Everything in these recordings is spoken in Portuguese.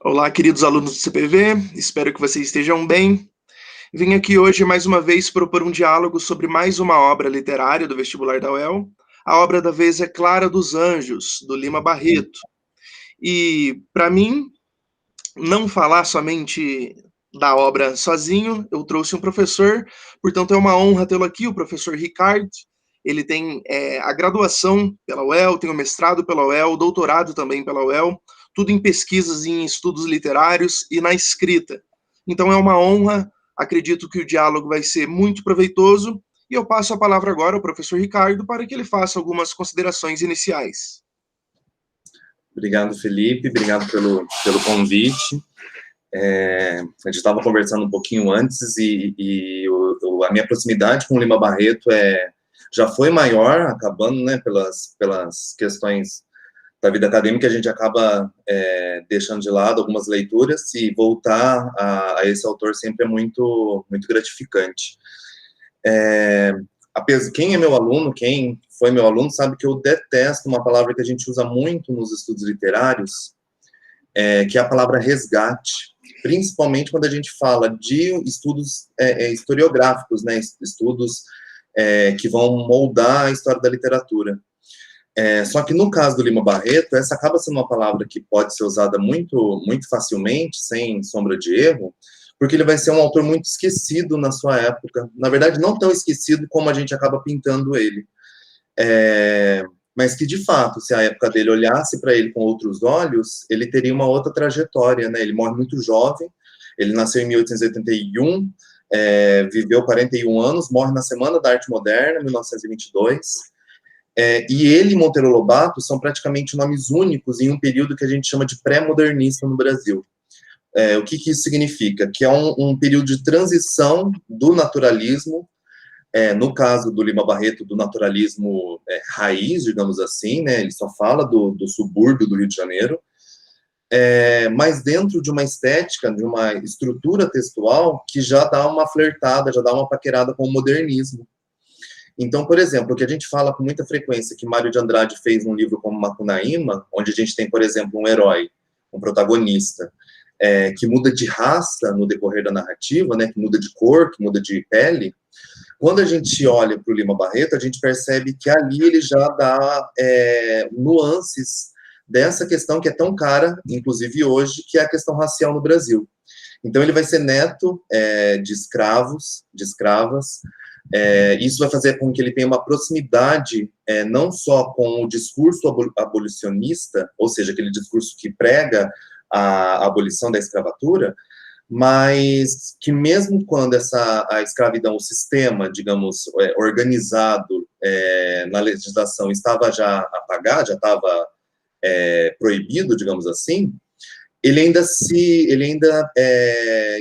Olá, queridos alunos do CPV, espero que vocês estejam bem. Vim aqui hoje mais uma vez propor um diálogo sobre mais uma obra literária do vestibular da UEL. A obra da vez é Clara dos Anjos, do Lima Barreto. E, para mim, não falar somente da obra sozinho, eu trouxe um professor, portanto é uma honra tê-lo aqui, o professor Ricardo. Ele tem a graduação pela UEL, tem o mestrado pela UEL, o doutorado também pela UEL, tudo em pesquisas e em estudos literários e na escrita. Então é uma honra, acredito que o diálogo vai ser muito proveitoso, e eu passo a palavra agora ao professor Ricardo para que ele faça algumas considerações iniciais. Obrigado, Felipe, obrigado pelo convite. A gente estava conversando um pouquinho antes a minha proximidade com o Lima Barreto já foi maior, acabando, né, pelas questões da vida acadêmica, a gente acaba deixando de lado algumas leituras, e voltar a esse autor sempre é muito, muito gratificante. Quem é meu aluno, quem foi meu aluno, sabe que eu detesto uma palavra que a gente usa muito nos estudos literários, que é a palavra resgate, principalmente quando a gente fala de estudos historiográficos, né, estudos que vão moldar a história da literatura. Só que no caso do Lima Barreto, essa acaba sendo uma palavra que pode ser usada muito, muito facilmente, sem sombra de erro, porque ele vai ser um autor muito esquecido na sua época. Na verdade, não tão esquecido como a gente acaba pintando ele. Mas que, de fato, se a época dele olhasse para ele com outros olhos, ele teria uma outra trajetória, né? Ele morre muito jovem, ele nasceu em 1881, viveu 41 anos, morre na Semana da Arte Moderna, 1922, e ele e Monteiro Lobato são praticamente nomes únicos em um período que a gente chama de pré-modernista no Brasil. O que isso significa? Que é um período de transição do naturalismo, no caso do Lima Barreto, do naturalismo raiz, digamos assim, né? Ele só fala do subúrbio do Rio de Janeiro, mas dentro de uma estética, de uma estrutura textual que já dá uma flertada, já dá uma paquerada com o modernismo. Então, por exemplo, o que a gente fala com muita frequência que Mário de Andrade fez num livro como Macunaíma, onde a gente tem, por exemplo, um herói, um protagonista, que muda de raça no decorrer da narrativa, né, que muda de cor, que muda de pele. Quando a gente olha para o Lima Barreto, a gente percebe que ali ele já dá nuances dessa questão que é tão cara, inclusive hoje, que é a questão racial no Brasil. Então, ele vai ser neto de escravos, de escravas. Isso vai fazer com que ele tenha uma proximidade não só com o discurso abolicionista, ou seja, aquele discurso que prega a abolição da escravatura, mas que mesmo quando a escravidão, o sistema, digamos, organizado na legislação estava já apagado, já estava proibido, digamos assim, ele ainda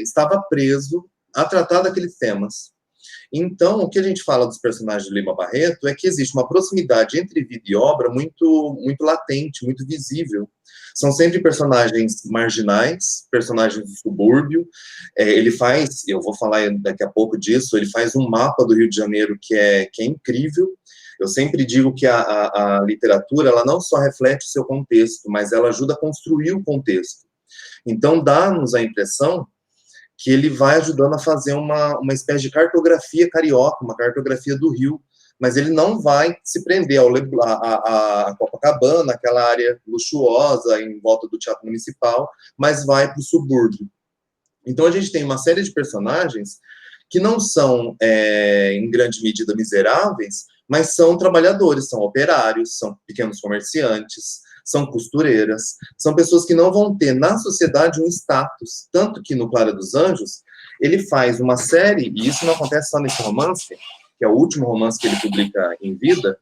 estava preso a tratar daqueles temas. Então, o que a gente fala dos personagens de Lima Barreto é que existe uma proximidade entre vida e obra muito, muito latente, muito visível. São sempre personagens marginais, personagens do subúrbio. Ele faz, eu vou falar daqui a pouco disso, ele faz um mapa do Rio de Janeiro que é incrível. Eu sempre digo que a literatura, ela não só reflete o seu contexto, mas ela ajuda a construir o contexto. Então, dá-nos a impressão que ele vai ajudando a fazer uma espécie de cartografia carioca, uma cartografia do Rio, mas ele não vai se prender a Copacabana, aquela área luxuosa em volta do Teatro Municipal, mas vai para o subúrbio. Então, a gente tem uma série de personagens que não são, em grande medida, miseráveis, mas são trabalhadores, são operários, são pequenos comerciantes, são costureiras, são pessoas que não vão ter na sociedade um status, tanto que no Clara dos Anjos, ele faz uma série, e isso não acontece só nesse romance, que é o último romance que ele publica em vida,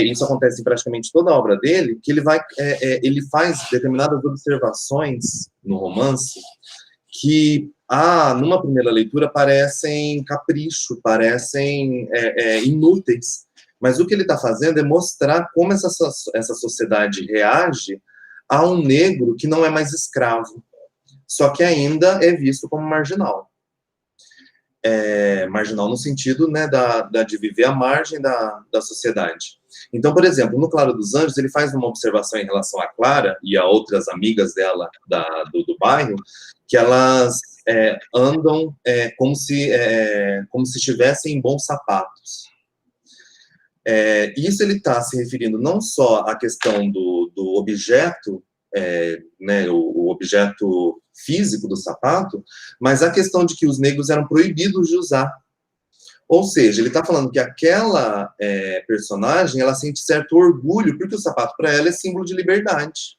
isso acontece em praticamente toda a obra dele, que ele faz determinadas observações no romance, que, numa primeira leitura, parecem capricho, parecem inúteis, mas o que ele está fazendo é mostrar como essa sociedade reage a um negro que não é mais escravo, só que ainda é visto como marginal. Marginal no sentido, né, de viver à margem da sociedade. Então, por exemplo, no Clara dos Anjos, ele faz uma observação em relação à Clara e a outras amigas dela do bairro, que elas andam como se estivessem em bons sapatos. Isso ele está se referindo não só à questão do objeto, né, o objeto físico do sapato, mas a questão de que os negros eram proibidos de usar. Ou seja, ele está falando que aquela personagem, ela sente certo orgulho, porque o sapato para ela é símbolo de liberdade.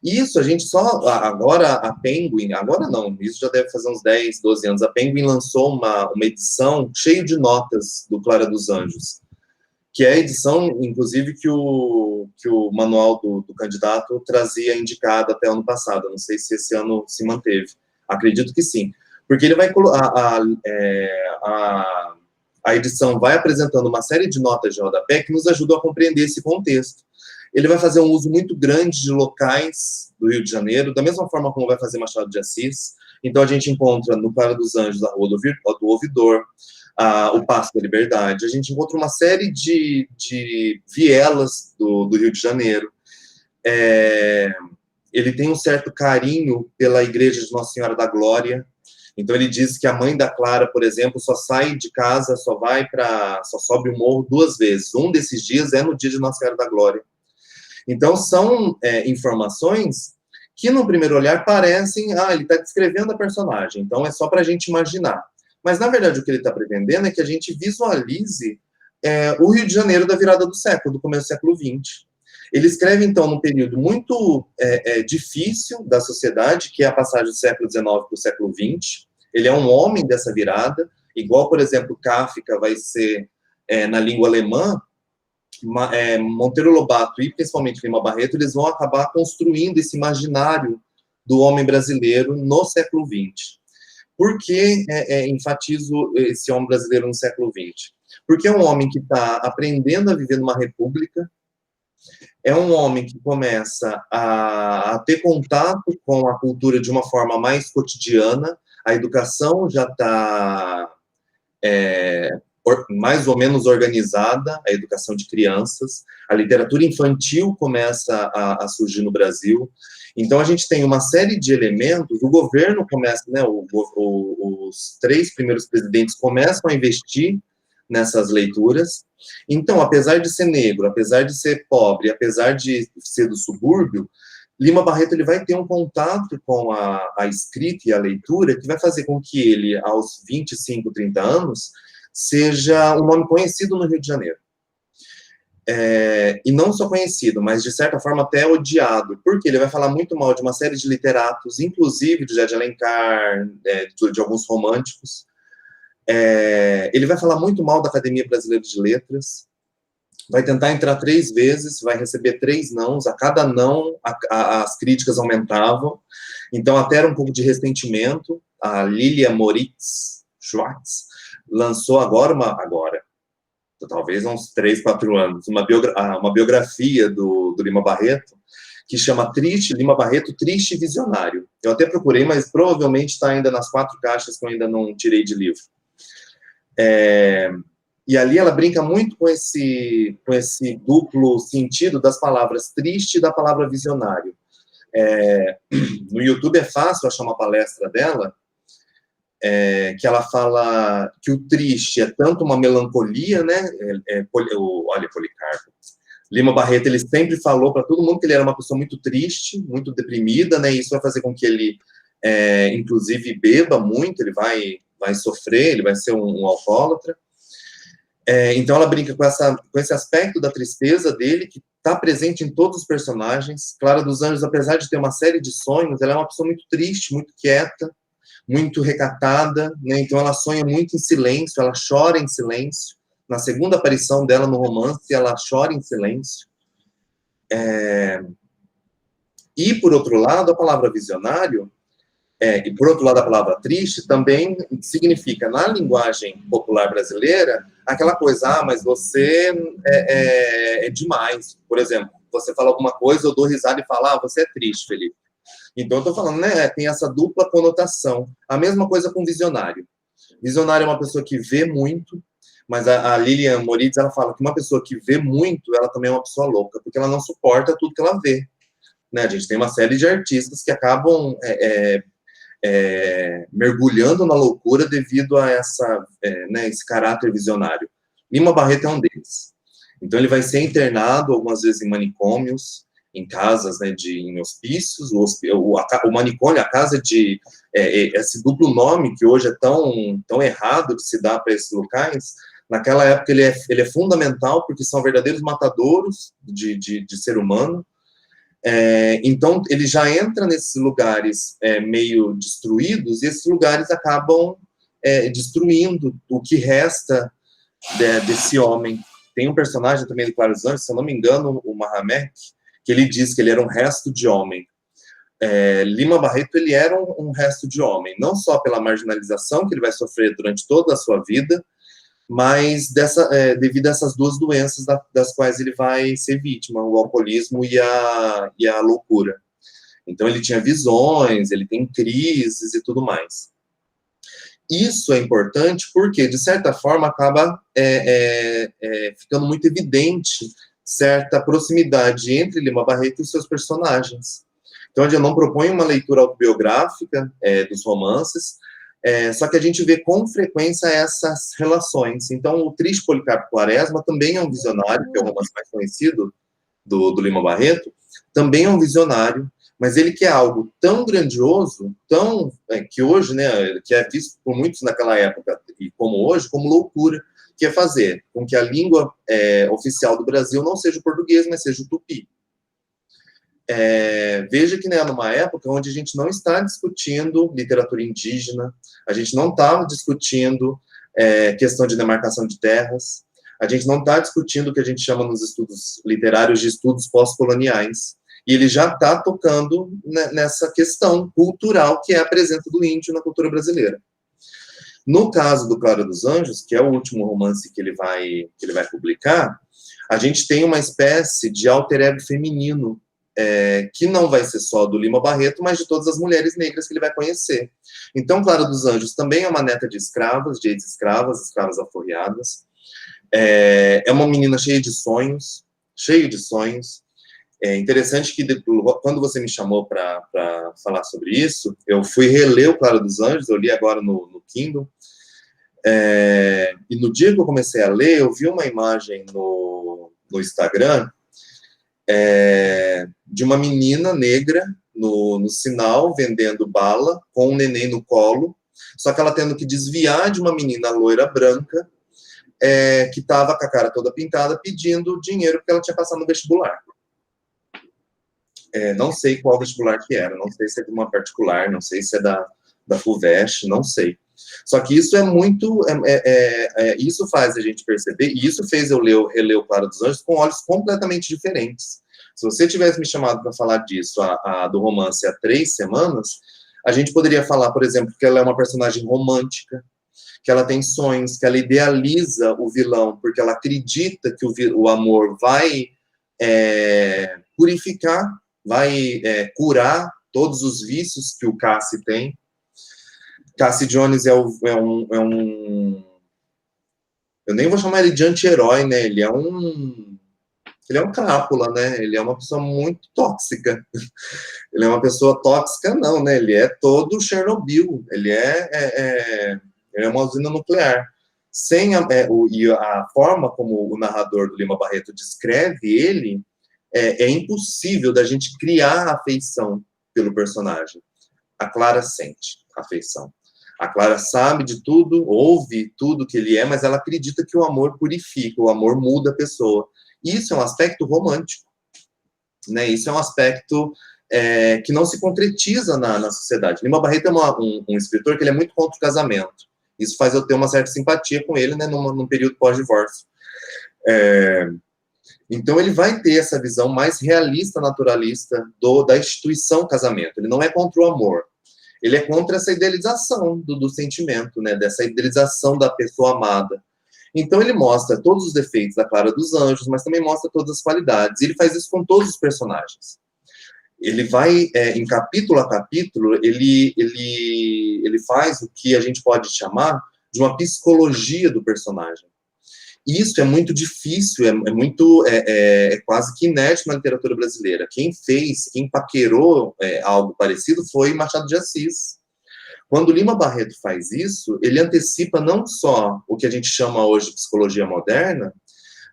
Isso a gente só, agora a Penguin, agora não, isso já deve fazer uns 10, 12 anos, a Penguin lançou uma edição cheia de notas do Clara dos Anjos, que é a edição, inclusive, que o manual do candidato trazia indicado até ano passado. Não sei se esse ano se manteve. Acredito que sim. Porque ele vai a edição vai apresentando uma série de notas de rodapé que nos ajudam a compreender esse contexto. Ele vai fazer um uso muito grande de locais do Rio de Janeiro, da mesma forma como vai fazer Machado de Assis. Então, a gente encontra no Clara dos Anjos a Rua do Ouvidor, o Paço da Liberdade. A gente encontra uma série de vielas do Rio de Janeiro. Ele tem um certo carinho pela Igreja de Nossa Senhora da Glória. Então, ele diz que a mãe da Clara, por exemplo, só sai de casa, só sobe o morro 2 vezes. Um desses dias é no dia de Nossa Senhora da Glória. Então, são informações que, no primeiro olhar, parecem... ele está descrevendo a personagem, então é só para a gente imaginar. Mas, na verdade, o que ele está pretendendo é que a gente visualize o Rio de Janeiro da virada do século, do começo do século XX. Ele escreve, então, num período muito difícil da sociedade, que é a passagem do século XIX para o século XX. Ele é um homem dessa virada, igual, por exemplo, Kafka vai ser na língua alemã. Monteiro Lobato e principalmente Lima Barreto, eles vão acabar construindo esse imaginário do homem brasileiro no século XX. Por que enfatizo esse homem brasileiro no século XX? Porque é um homem que está aprendendo a viver numa república, é um homem que começa a ter contato com a cultura de uma forma mais cotidiana, a educação já está mais ou menos organizada, a educação de crianças, a literatura infantil começa a surgir no Brasil. Então, a gente tem uma série de elementos, o governo começa, né, os 3 primeiros presidentes começam a investir nessas leituras. Então, apesar de ser negro, apesar de ser pobre, apesar de ser do subúrbio, Lima Barreto ele vai ter um contato com a escrita e a leitura que vai fazer com que ele, aos 25, 30 anos, seja um nome conhecido no Rio de Janeiro. E não só conhecido, mas de certa forma até odiado, porque ele vai falar muito mal de uma série de literatos, inclusive de José de Alencar, de alguns românticos. Ele vai falar muito mal da Academia Brasileira de Letras, vai tentar entrar 3 vezes, vai receber 3 nãos, a cada não as críticas aumentavam, então até era um pouco de ressentimento. A Lilia Moritz Schwartz lançou agora, talvez há uns 3, 4 anos, uma biografia do Lima Barreto, que chama Lima Barreto, Triste e Visionário. Eu até procurei, mas provavelmente está ainda nas 4 caixas que eu ainda não tirei de livro. E ali ela brinca muito com esse duplo sentido das palavras triste e da palavra visionário. No YouTube é fácil achar uma palestra dela, que ela fala que o triste é tanto uma melancolia, né? Olha, Policarpo. Lima Barreto, ele sempre falou para todo mundo que ele era uma pessoa muito triste, muito deprimida, né? Isso vai fazer com que ele, inclusive, beba muito, ele vai sofrer, ele vai ser um alcoólatra. Então, ela brinca com esse aspecto da tristeza dele, que está presente em todos os personagens. Clara dos Anjos, apesar de ter uma série de sonhos, ela é uma pessoa muito triste, muito quieta, muito recatada, né? Então ela sonha muito em silêncio, ela chora em silêncio. Na segunda aparição dela no romance, ela chora em silêncio. E, por outro lado, a palavra visionário, e por outro lado a palavra triste, também significa, na linguagem popular brasileira, aquela coisa, mas você é demais. Por exemplo, você fala alguma coisa, eu dou risada e falo, você é triste, Felipe. Então, eu estou falando, né, tem essa dupla conotação. A mesma coisa com visionário. Visionário é uma pessoa que vê muito, Mas a Lilian Moritz, ela fala que uma pessoa que vê muito, ela também é uma pessoa louca, porque ela não suporta tudo que ela vê. Né? A gente tem uma série de artistas que acabam mergulhando na loucura devido a esse caráter visionário. Lima Barreto é um deles. Então, ele vai ser internado algumas vezes em manicômios, em casas, né, em hospícios, o manicômio, a casa de... esse duplo nome que hoje é tão errado de se dar para esses locais, naquela época ele é fundamental porque são verdadeiros matadouros de ser humano. Então, ele já entra nesses lugares meio destruídos, e esses lugares acabam destruindo o que resta desse homem. Tem um personagem também do Claro dos Anjos, se eu não me engano, o Mahamek, que ele diz que ele era um resto de homem. Lima Barreto, ele era um resto de homem, não só pela marginalização que ele vai sofrer durante toda a sua vida, mas devido a essas duas doenças das quais ele vai ser vítima, o alcoolismo e a loucura. Então, ele tinha visões, ele tem crises e tudo mais. Isso é importante porque, de certa forma, acaba ficando muito evidente certa proximidade entre Lima Barreto e os seus personagens. Então, eu não proponho uma leitura autobiográfica dos romances, só que a gente vê com frequência essas relações. Então, o Triste Policarpo Quaresma também é um visionário, que é o romance mais conhecido do Lima Barreto, também é um visionário, mas ele quer algo tão grandioso, que hoje, né, que é visto por muitos naquela época, e como hoje, como loucura, que é fazer com que a língua oficial do Brasil não seja o português, mas seja o tupi. Veja que, né, numa época onde a gente não está discutindo literatura indígena, a gente não estava discutindo questão de demarcação de terras, a gente não está discutindo o que a gente chama nos estudos literários de estudos pós-coloniais, e ele já está tocando nessa questão cultural que é a presença do índio na cultura brasileira. No caso do Claro dos Anjos, que é o último romance que ele vai publicar, a gente tem uma espécie de alter ego feminino, que não vai ser só do Lima Barreto, mas de todas as mulheres negras que ele vai conhecer. Então, Clara dos Anjos também é uma neta de escravas, de ex-escravas, escravas alforriadas. É uma menina cheia de sonhos. É interessante que quando você me chamou para falar sobre isso, eu fui reler o Clara dos Anjos, eu li agora no Kindle, e no dia que eu comecei a ler, eu vi uma imagem no Instagram de uma menina negra no sinal, vendendo bala, com um neném no colo, só que ela tendo que desviar de uma menina loira branca, que estava com a cara toda pintada, pedindo dinheiro porque ela tinha passado no vestibular. Não sei qual vestibular que era, não sei se é de uma particular, não sei se é da FUVEST, não sei. Só que isso é muito... isso faz a gente perceber, e isso fez eu reler o Claro dos Anjos com olhos completamente diferentes. Se você tivesse me chamado para falar disso, do romance, há 3 semanas, a gente poderia falar, por exemplo, que ela é uma personagem romântica, que ela tem sonhos, que ela idealiza o vilão, porque ela acredita que o amor vai purificar, vai curar todos os vícios que o Cassie tem. Cassie Jones é um... Eu nem vou chamar ele de anti-herói, né? Ele é um crápula, né? Ele é uma pessoa muito tóxica. Ele é uma pessoa tóxica, não, né? Ele é todo Chernobyl. Ele é uma usina nuclear. Sem a forma como o narrador do Lima Barreto descreve ele, é impossível da gente criar afeição pelo personagem. A Clara sente afeição. A Clara sabe de tudo, ouve tudo que ele é, mas ela acredita que o amor purifica, o amor muda a pessoa. Isso é um aspecto romântico, né? Isso é um aspecto que não se concretiza na sociedade. Lima Barreto é um escritor que ele é muito contra o casamento. Isso faz eu ter uma certa simpatia com ele, né, num período pós-divórcio. Então, ele vai ter essa visão mais realista, naturalista da instituição casamento. Ele não é contra o amor. Ele é contra essa idealização do sentimento, né, dessa idealização da pessoa amada. Então, ele mostra todos os defeitos da Clara dos Anjos, mas também mostra todas as qualidades. E ele faz isso com todos os personagens. Ele vai, em capítulo a capítulo, ele faz o que a gente pode chamar de uma psicologia do personagem. Isso é muito difícil, é quase que inédito na literatura brasileira. Quem paquerou algo parecido foi Machado de Assis. Quando Lima Barreto faz isso, ele antecipa não só o que a gente chama hoje de psicologia moderna,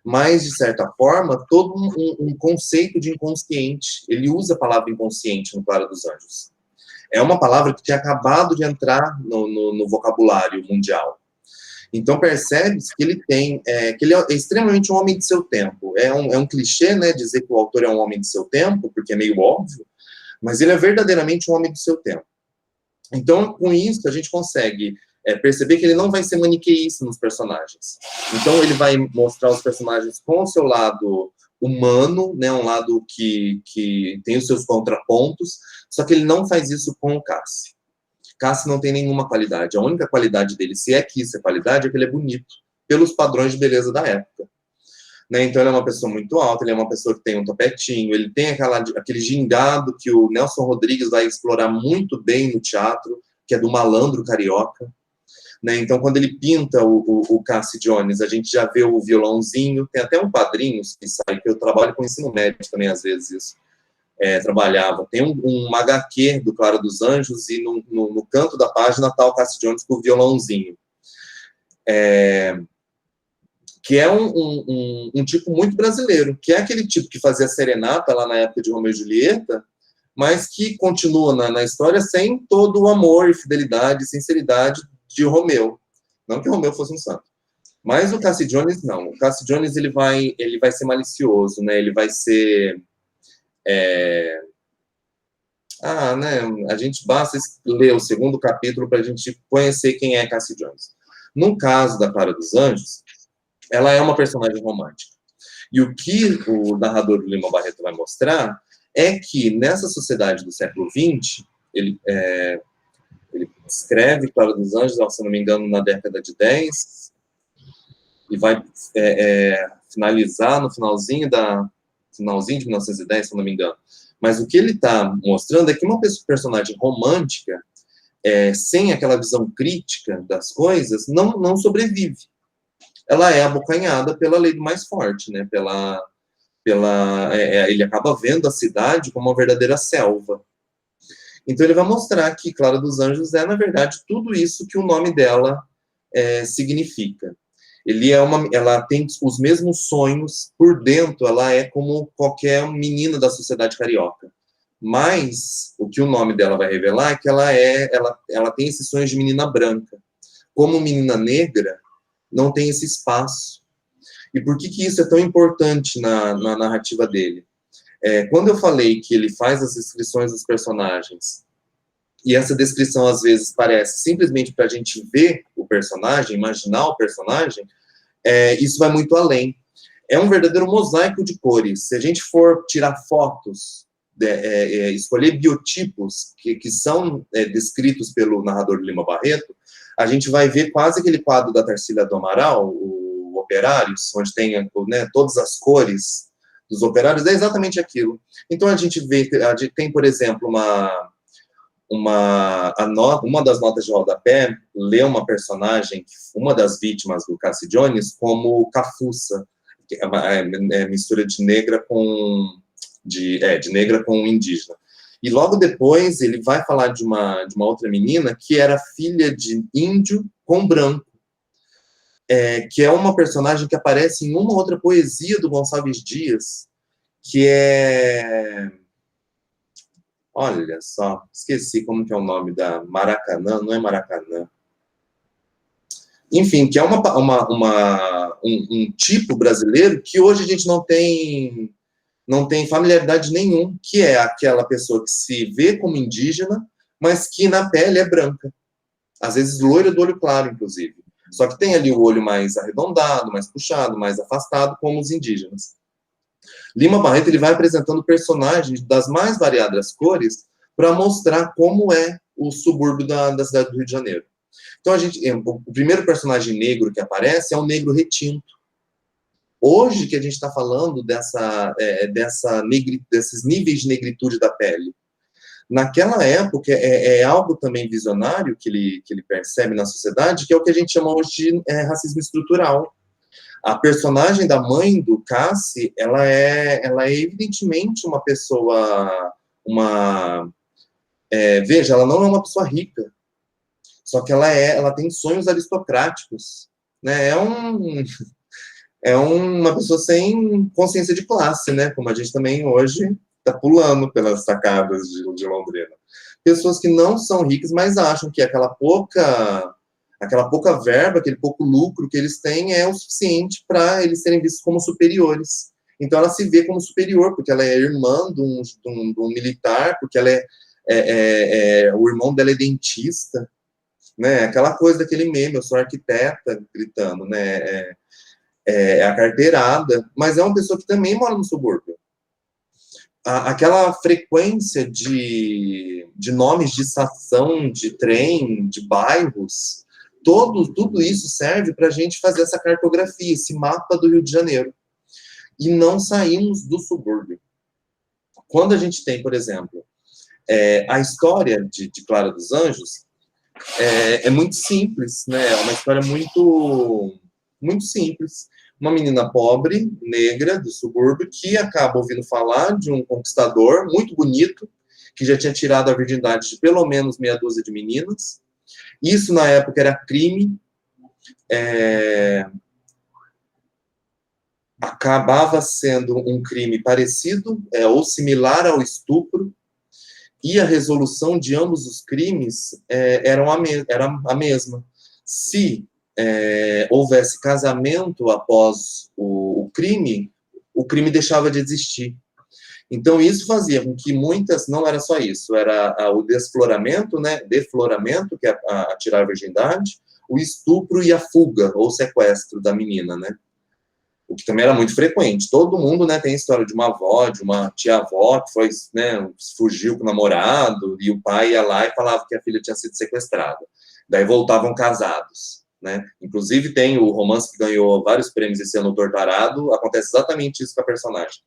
mas, de certa forma, todo um conceito de inconsciente. Ele usa a palavra inconsciente no Clara dos Anjos. É uma palavra que tinha acabado de entrar no vocabulário mundial. Então, percebe-se que ele é extremamente um homem de seu tempo. É um clichê, né, dizer que o autor é um homem de seu tempo, porque é meio óbvio, mas ele é verdadeiramente um homem do seu tempo. Então, com isso, a gente consegue perceber que ele não vai ser maniqueísta nos personagens. Então, ele vai mostrar os personagens com o seu lado humano, né, um lado que tem os seus contrapontos, só que ele não faz isso com o Cassi. Cassi não tem nenhuma qualidade. A única qualidade dele, se é que isso é qualidade, é que ele é bonito, pelos padrões de beleza da época. Né? Então, ele é uma pessoa muito alta, ele é uma pessoa que tem um topetinho, ele tem aquele gingado que o Nelson Rodrigues vai explorar muito bem no teatro, que é do malandro carioca. Né? Então, quando ele pinta o Cassi Jones, a gente já vê o violãozinho, tem até um quadrinho que sai, que eu trabalho com ensino médio também, às vezes, isso. Trabalhava. Tem um HQ do Clara dos Anjos e no canto da página está o Cassi Jones com o violãozinho. Que é um tipo muito brasileiro, que é aquele tipo que fazia serenata lá na época de Romeu e Julieta, mas que continua na história sem todo o amor e fidelidade e sinceridade de Romeu. Não que Romeu fosse um santo. Mas o Cassi Jones, não. O Cassi Jones, ele vai ser malicioso, né? Ele vai ser... né? A gente basta ler o segundo capítulo para a gente conhecer quem é Cassi Jones. No caso da Clara dos Anjos, ela é uma personagem romântica. E o que o narrador do Lima Barreto vai mostrar é que nessa sociedade do século XX, ele escreve Clara dos Anjos, se não me engano, na década de 10, e vai finalizar no finalzinho de 1910, se não me engano. Mas o que ele está mostrando é que uma personagem romântica, sem aquela visão crítica das coisas, não sobrevive. Ela é abocanhada pela lei do mais forte, né? Ele acaba vendo a cidade como uma verdadeira selva. Então ele vai mostrar que Clara dos Anjos é, na verdade, tudo isso que o nome dela significa. Ela tem os mesmos sonhos, por dentro ela é como qualquer menina da sociedade carioca. Mas o que o nome dela vai revelar é que ela tem esses sonhos de menina branca. Como menina negra, não tem esse espaço. E por que isso é tão importante na narrativa dele? Quando eu falei que ele faz as descrições dos personagens, e essa descrição, às vezes, parece simplesmente para a gente ver o personagem, imaginar o personagem, isso vai muito além. É um verdadeiro mosaico de cores. Se a gente for tirar fotos, escolher biotipos que são descritos pelo narrador Lima Barreto, a gente vai ver quase aquele quadro da Tarsila do Amaral, o Operários, onde tem, né, todas as cores dos operários, é exatamente aquilo. Então a gente tem, por exemplo, uma das notas de rodapé lê uma personagem, uma das vítimas do Cassi Jones, como Cafuça, que é uma mistura de negra com indígena. E logo depois ele vai falar de uma outra menina que era filha de índio com branco, que é uma personagem que aparece em uma outra poesia do Gonçalves Dias, que é... Olha só, esqueci como que é o nome da Maracanã, não é Maracanã. Enfim, que é um tipo brasileiro que hoje a gente não tem familiaridade nenhum, que é aquela pessoa que se vê como indígena, mas que na pele é branca. Às vezes loira do olho claro, inclusive. Só que tem ali o olho mais arredondado, mais puxado, mais afastado, como os indígenas. Lima Barreto ele vai apresentando personagens das mais variadas cores para mostrar como é o subúrbio da cidade do Rio de Janeiro. Então, o primeiro personagem negro que aparece é um negro retinto. Hoje que a gente está falando desses níveis de negritude da pele. Naquela época, é algo também visionário que ele percebe na sociedade, que é o que a gente chama hoje de racismo estrutural. A personagem da mãe do Cassie, ela é evidentemente uma pessoa, veja, ela não é uma pessoa rica, só que ela tem sonhos aristocráticos, né? É uma pessoa sem consciência de classe, né? Como a gente também hoje está pulando pelas sacadas de Londrina. Pessoas que não são ricas, mas acham que aquela pouca verba, aquele pouco lucro que eles têm é o suficiente para eles serem vistos como superiores. Então ela se vê como superior, porque ela é irmã de um militar, porque o irmão dela é dentista, né? Aquela coisa daquele meme, eu sou arquiteta, gritando, né? É a carteirada, mas é uma pessoa que também mora no subúrbio. Aquela frequência de nomes de estação, de trem, de bairros, tudo isso serve para a gente fazer essa cartografia, esse mapa do Rio de Janeiro. E não saímos do subúrbio. Quando a gente tem, por exemplo, a história de Clara dos Anjos, é muito simples, né? É uma história muito, muito simples. Uma menina pobre, negra, do subúrbio, que acaba ouvindo falar de um conquistador muito bonito, que já tinha tirado a virgindade de pelo menos meia dúzia de meninas. Isso, na época, era crime. Acabava sendo um crime parecido, ou similar ao estupro, e a resolução de ambos os crimes era a mesma. Se houvesse casamento após o crime deixava de existir. Então, isso fazia com que muitas, não era só isso, era o desfloramento, né, defloramento, que é a tirar a virgindade, o estupro e a fuga, ou sequestro da menina, né, o que também era muito frequente. Todo mundo, né, tem a história de uma avó, de uma tia-avó, que foi, né, fugiu com o namorado, e o pai ia lá e falava que a filha tinha sido sequestrada. Daí voltavam casados, né? Inclusive tem o romance que ganhou vários prêmios esse ano, o Torturado, acontece exatamente isso com a personagem.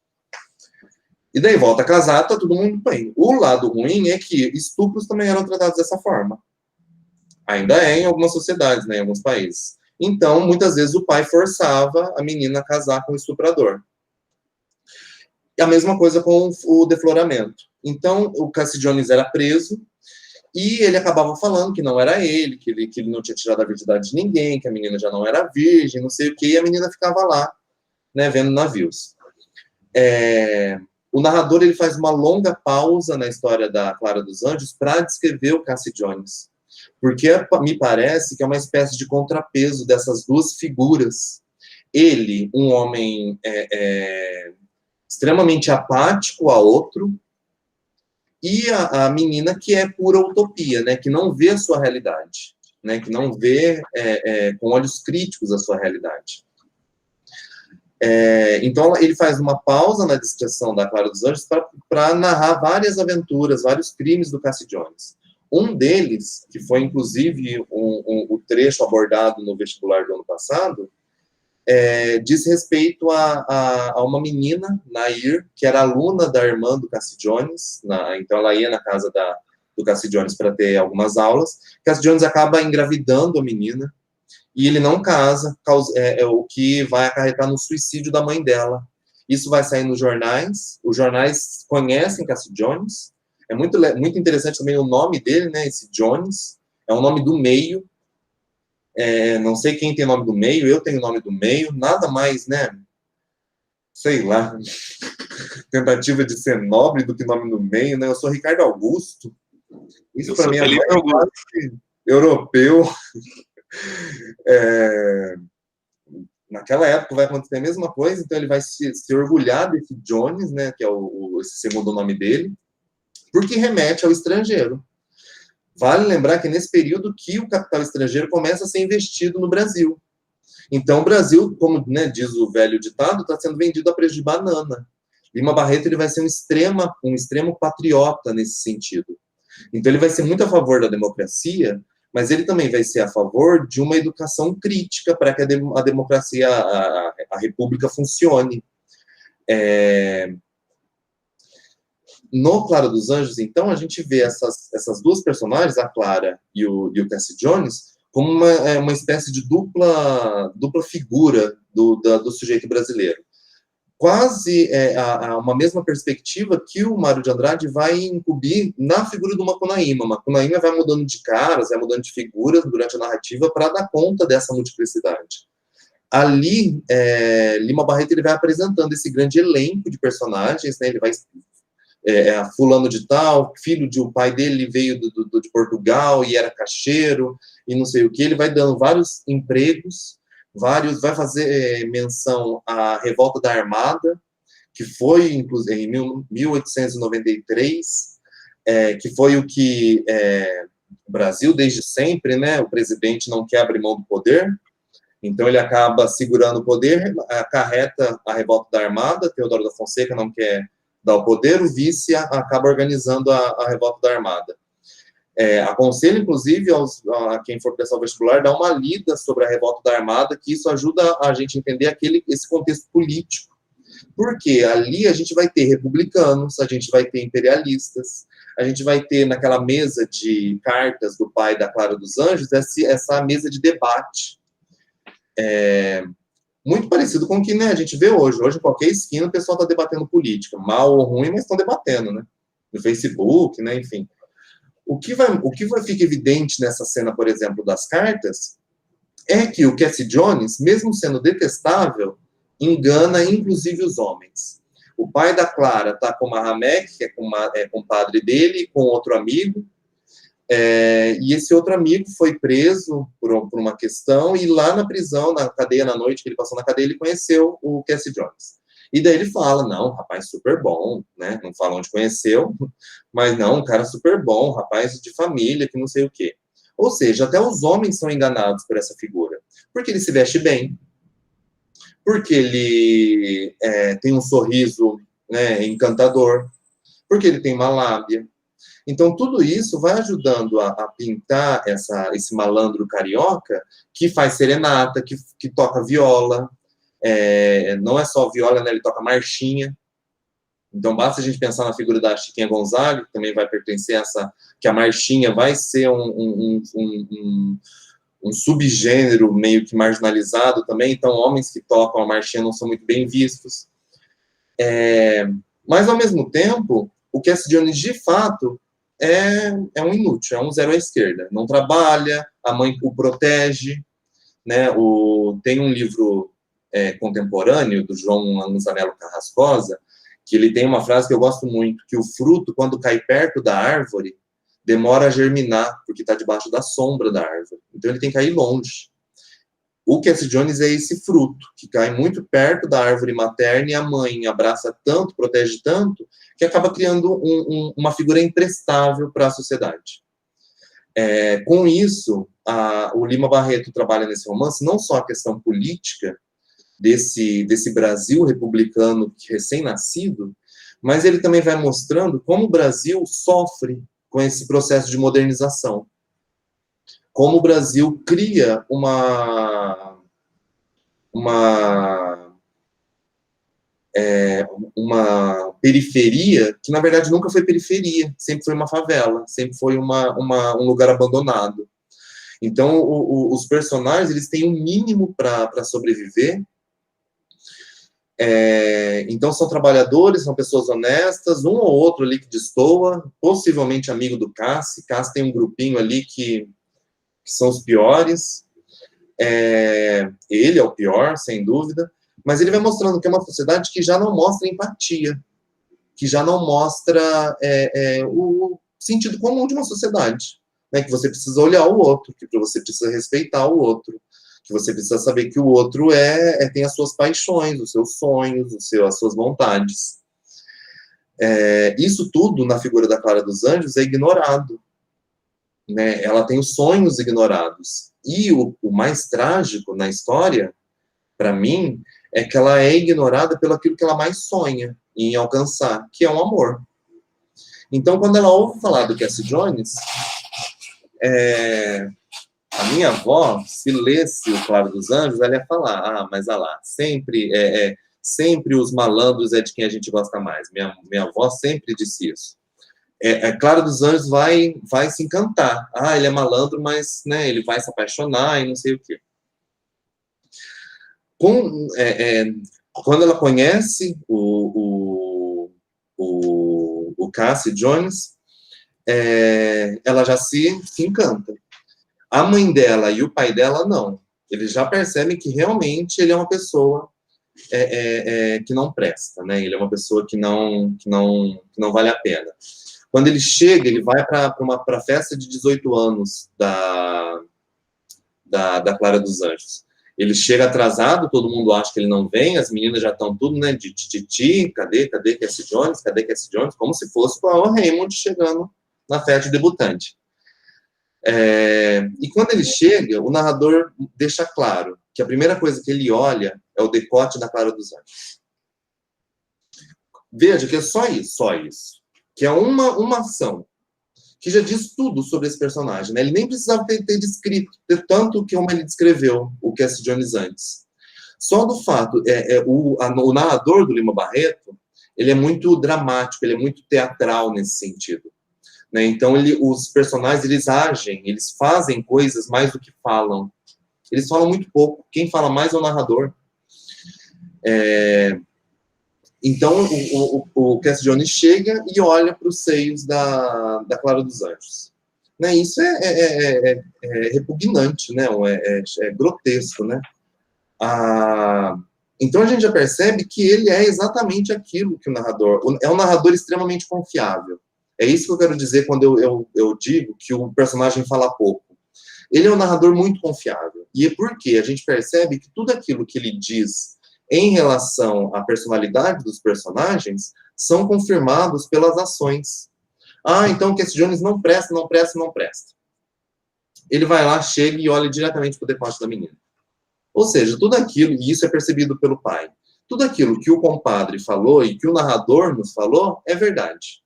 E daí volta casado, tá todo mundo bem. O lado ruim é que estupros também eram tratados dessa forma. Ainda é em algumas sociedades, né, em alguns países. Então, muitas vezes o pai forçava a menina a casar com o estuprador. E a mesma coisa com o defloramento. Então, o Cassie Jones era preso e ele acabava falando que não era ele, que ele não tinha tirado a virgindade de ninguém, que a menina já não era virgem, não sei o quê, e a menina ficava lá, né, vendo navios. O narrador ele faz uma longa pausa na história da Clara dos Anjos para descrever o Cassie Jones, porque me parece que é uma espécie de contrapeso dessas duas figuras. Ele, um homem extremamente apático a outro, e a menina que é pura utopia, né, que não vê a sua realidade, né, que não vê com olhos críticos a sua realidade. Então, ele faz uma pausa na descrição da Clara dos Anjos para narrar várias aventuras, vários crimes do Cassie Jones. Um deles, que foi, inclusive, o trecho abordado no vestibular do ano passado, diz respeito a uma menina, Nair, que era aluna da irmã do Cassie Jones, então ela ia na casa do Cassie Jones para ter algumas aulas. Cassie Jones acaba engravidando a menina, e ele não casa, o que vai acarretar no suicídio da mãe dela. Isso vai sair nos jornais, os jornais conhecem Cassie Jones, é muito interessante também o nome dele, né, esse Jones, é o nome do meio, não sei quem tem nome do meio, eu tenho nome do meio, nada mais, né, sei lá, tentativa de ser nobre do que nome do meio, né, eu sou Ricardo Augusto, isso para mim é mais europeu. Naquela época vai acontecer a mesma coisa, então ele vai se orgulhar desse Jones, né, que é esse segundo nome dele, porque remete ao estrangeiro. Vale lembrar que nesse período que o capital estrangeiro começa a ser investido no Brasil. Então o Brasil, como, né, diz o velho ditado, está sendo vendido a preço de banana. Lima Barreto ele vai ser um extremo patriota nesse sentido. Então ele vai ser muito a favor da democracia, mas ele também vai ser a favor de uma educação crítica para que a democracia, a república funcione. No Clara dos Anjos, então, a gente vê essas duas personagens, a Clara e o Cassie Jones, como uma espécie de dupla figura do sujeito brasileiro. Quase uma mesma perspectiva que o Mário de Andrade vai incumbir na figura do Macunaíma. Macunaíma vai mudando de caras, vai mudando de figuras durante a narrativa para dar conta dessa multiplicidade. Ali, Lima Barreto ele vai apresentando esse grande elenco de personagens, né? Ele vai fulano de tal, filho de o pai dele veio de Portugal e era caixeiro e não sei o que. Ele vai dando vários empregos, vai fazer menção à Revolta da Armada, que foi, inclusive, em 1893, que foi o que o Brasil, desde sempre, né, o presidente não quer abrir mão do poder, então ele acaba segurando o poder, acarreta a Revolta da Armada, Teodoro da Fonseca não quer dar o poder, o vice acaba organizando a Revolta da Armada. Aconselho, inclusive, a quem for prestar o vestibular, dar uma lida sobre a Revolta da Armada, que isso ajuda a gente a entender esse contexto político. Porque ali a gente vai ter republicanos, a gente vai ter imperialistas, a gente vai ter naquela mesa de cartas do pai da Clara dos Anjos, essa mesa de debate. Muito parecido com o que, né, a gente vê hoje. Hoje, em qualquer esquina, o pessoal está debatendo política. Mal ou ruim, mas estão debatendo, né? No Facebook, né, enfim. O que fica evidente nessa cena, por exemplo, das cartas, é que o Cassie Jones, mesmo sendo detestável, engana inclusive os homens. O pai da Clara está com Mahamek, que é compadre dele, com outro amigo, e esse outro amigo foi preso por uma questão, e lá na prisão, na cadeia, na noite que ele passou na cadeia, ele conheceu o Cassie Jones. E daí ele fala, não, rapaz super bom, né? Não fala onde conheceu, mas não, um cara super bom, rapaz de família, que não sei o quê. Ou seja, até os homens são enganados por essa figura. Porque ele se veste bem, porque ele tem um sorriso, né, encantador, porque ele tem uma lábia. Então, tudo isso vai ajudando a pintar esse malandro carioca que faz serenata, que toca viola. Não é só viola, né? Ele toca marchinha. Então, basta a gente pensar na figura da Chiquinha Gonzaga, que também vai pertencer que a marchinha vai ser um subgênero meio que marginalizado também. Então, homens que tocam a marchinha não são muito bem vistos. Mas, ao mesmo tempo, o Cassie Jones, de fato, é um inútil, é um zero à esquerda. Não trabalha, a mãe o protege, né? Tem um livro contemporâneo do João Anzanello Carrascosa, que ele tem uma frase que eu gosto muito, que o fruto, quando cai perto da árvore, demora a germinar, porque está debaixo da sombra da árvore. Então ele tem que cair longe. O Cassie Jones é esse fruto, que cai muito perto da árvore materna, e a mãe abraça tanto, protege tanto, que acaba criando uma figura imprestável para a sociedade. Com isso, o Lima Barreto trabalha nesse romance não só a questão política desse Brasil republicano recém-nascido, mas ele também vai mostrando como o Brasil sofre com esse processo de modernização. Como o Brasil cria uma periferia que, na verdade, nunca foi periferia, sempre foi uma favela, sempre foi um lugar abandonado. Então, os personagens, eles têm um mínimo para sobreviver. Então, são trabalhadores, são pessoas honestas, um ou outro ali que destoa, possivelmente amigo do Cassi. Cassi tem um grupinho ali que são os piores. Ele é o pior, sem dúvida, mas ele vai mostrando que é uma sociedade que já não mostra empatia, que já não mostra o sentido comum de uma sociedade, né? Que você precisa olhar o outro, que você precisa respeitar o outro, que você precisa saber que o outro tem as suas paixões, os seus sonhos, as suas vontades. Isso tudo, na figura da Clara dos Anjos, é ignorado, né? Ela tem os sonhos ignorados. E o mais trágico na história, para mim, é que ela é ignorada pelo aquilo que ela mais sonha em alcançar, que é um amor. Então, quando ela ouve falar do Cassie Jones, a minha avó, se lesse o Claro dos Anjos, ela ia falar, mas olha lá, sempre os malandros é de quem a gente gosta mais. Minha avó sempre disse isso. Clara dos Anjos vai se encantar. Ah, ele é malandro, mas, né, ele vai se apaixonar e não sei o quê. Quando ela conhece o Cassie Jones, ela já se encanta. A mãe dela e o pai dela, não. Eles já percebem que realmente ele é uma pessoa que não presta, né? Ele é uma pessoa que não vale a pena. Quando ele chega, ele vai para a festa de 18 anos da Clara dos Anjos. Ele chega atrasado, todo mundo acha que ele não vem, as meninas já estão tudo, né, de tititi, cadê Cassie Jones, cadê Cassie Jones, como se fosse o Alan Raymond chegando na festa de debutante. E quando ele chega, o narrador deixa claro que a primeira coisa que ele olha é o decote da Clara dos Anjos. Veja que é só isso. Que é uma ação que já diz tudo sobre esse personagem, né? Ele nem precisava ter descrito, tanto que como ele descreveu o Cassie Jones antes. Só do fato, o narrador do Lima Barreto, ele é muito dramático, ele é muito teatral nesse sentido. Né? Então, os personagens, eles agem, eles fazem coisas mais do que falam. Eles falam muito pouco. Quem fala mais é o narrador. Então, o Cassie Jones chega e olha para os seios da Clara dos Anjos. Né? Isso é repugnante, né? É grotesco, né? Então, a gente já percebe que ele é exatamente aquilo que o narrador... É um narrador extremamente confiável. É isso que eu quero dizer quando eu digo que o personagem fala pouco. Ele é um narrador muito confiável. E é porque a gente percebe que tudo aquilo que ele diz em relação à personalidade dos personagens são confirmados pelas ações. Então o Cassie Jones não presta. Ele vai lá, chega e olha diretamente para o decote da menina. Ou seja, tudo aquilo, e isso é percebido pelo pai, tudo aquilo que o compadre falou e que o narrador nos falou é verdade.